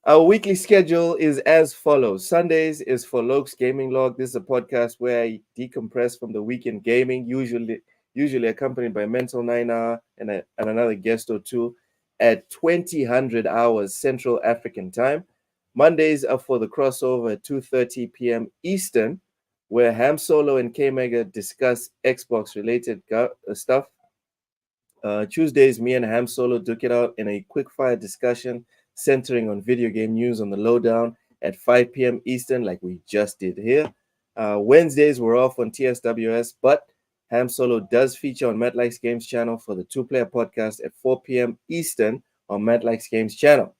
our weekly schedule is as follows. Sundays is for Loke's Gaming Log. This is a podcast where I decompress from the weekend gaming, usually accompanied by Mental 9 Hour and another guest or two at 2000 hours Central African time. Mondays are for the crossover at 2:30 p.m. Eastern, where Ham Solo and K-Mega discuss Xbox-related stuff. Tuesdays, me and Ham Solo duke it out in a quickfire discussion centering on video game news on the Lowdown at 5 p.m. Eastern, like we just did here. Wednesdays, we're off on TSWS, but Ham Solo does feature on Matt Likes Games channel for the two-player podcast at 4 p.m. Eastern on Matt Likes Games channel.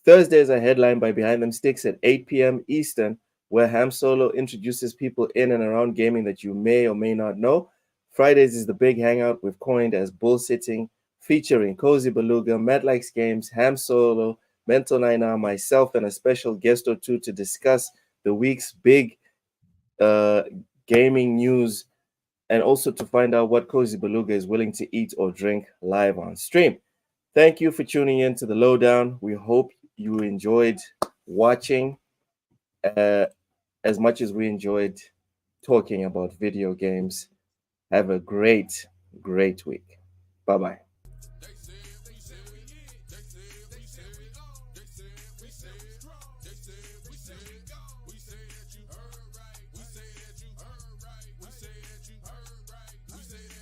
Thursdays are headlined by Behind Them Sticks at 8 p.m. Eastern, where Ham Solo introduces people in and around gaming that you may or may not know. Fridays is the big hangout we've coined as bullsitting, featuring Cozy Beluga, Matt Likes Games, Ham Solo, Mental 9 Hour, myself, and a special guest or two to discuss the week's big gaming news, and also to find out what Cozy Beluga is willing to eat or drink live on stream. Thank you for tuning in to the Lowdown. We hope you enjoyed watching as much as we enjoyed talking about video games. Have a great week. Bye-bye.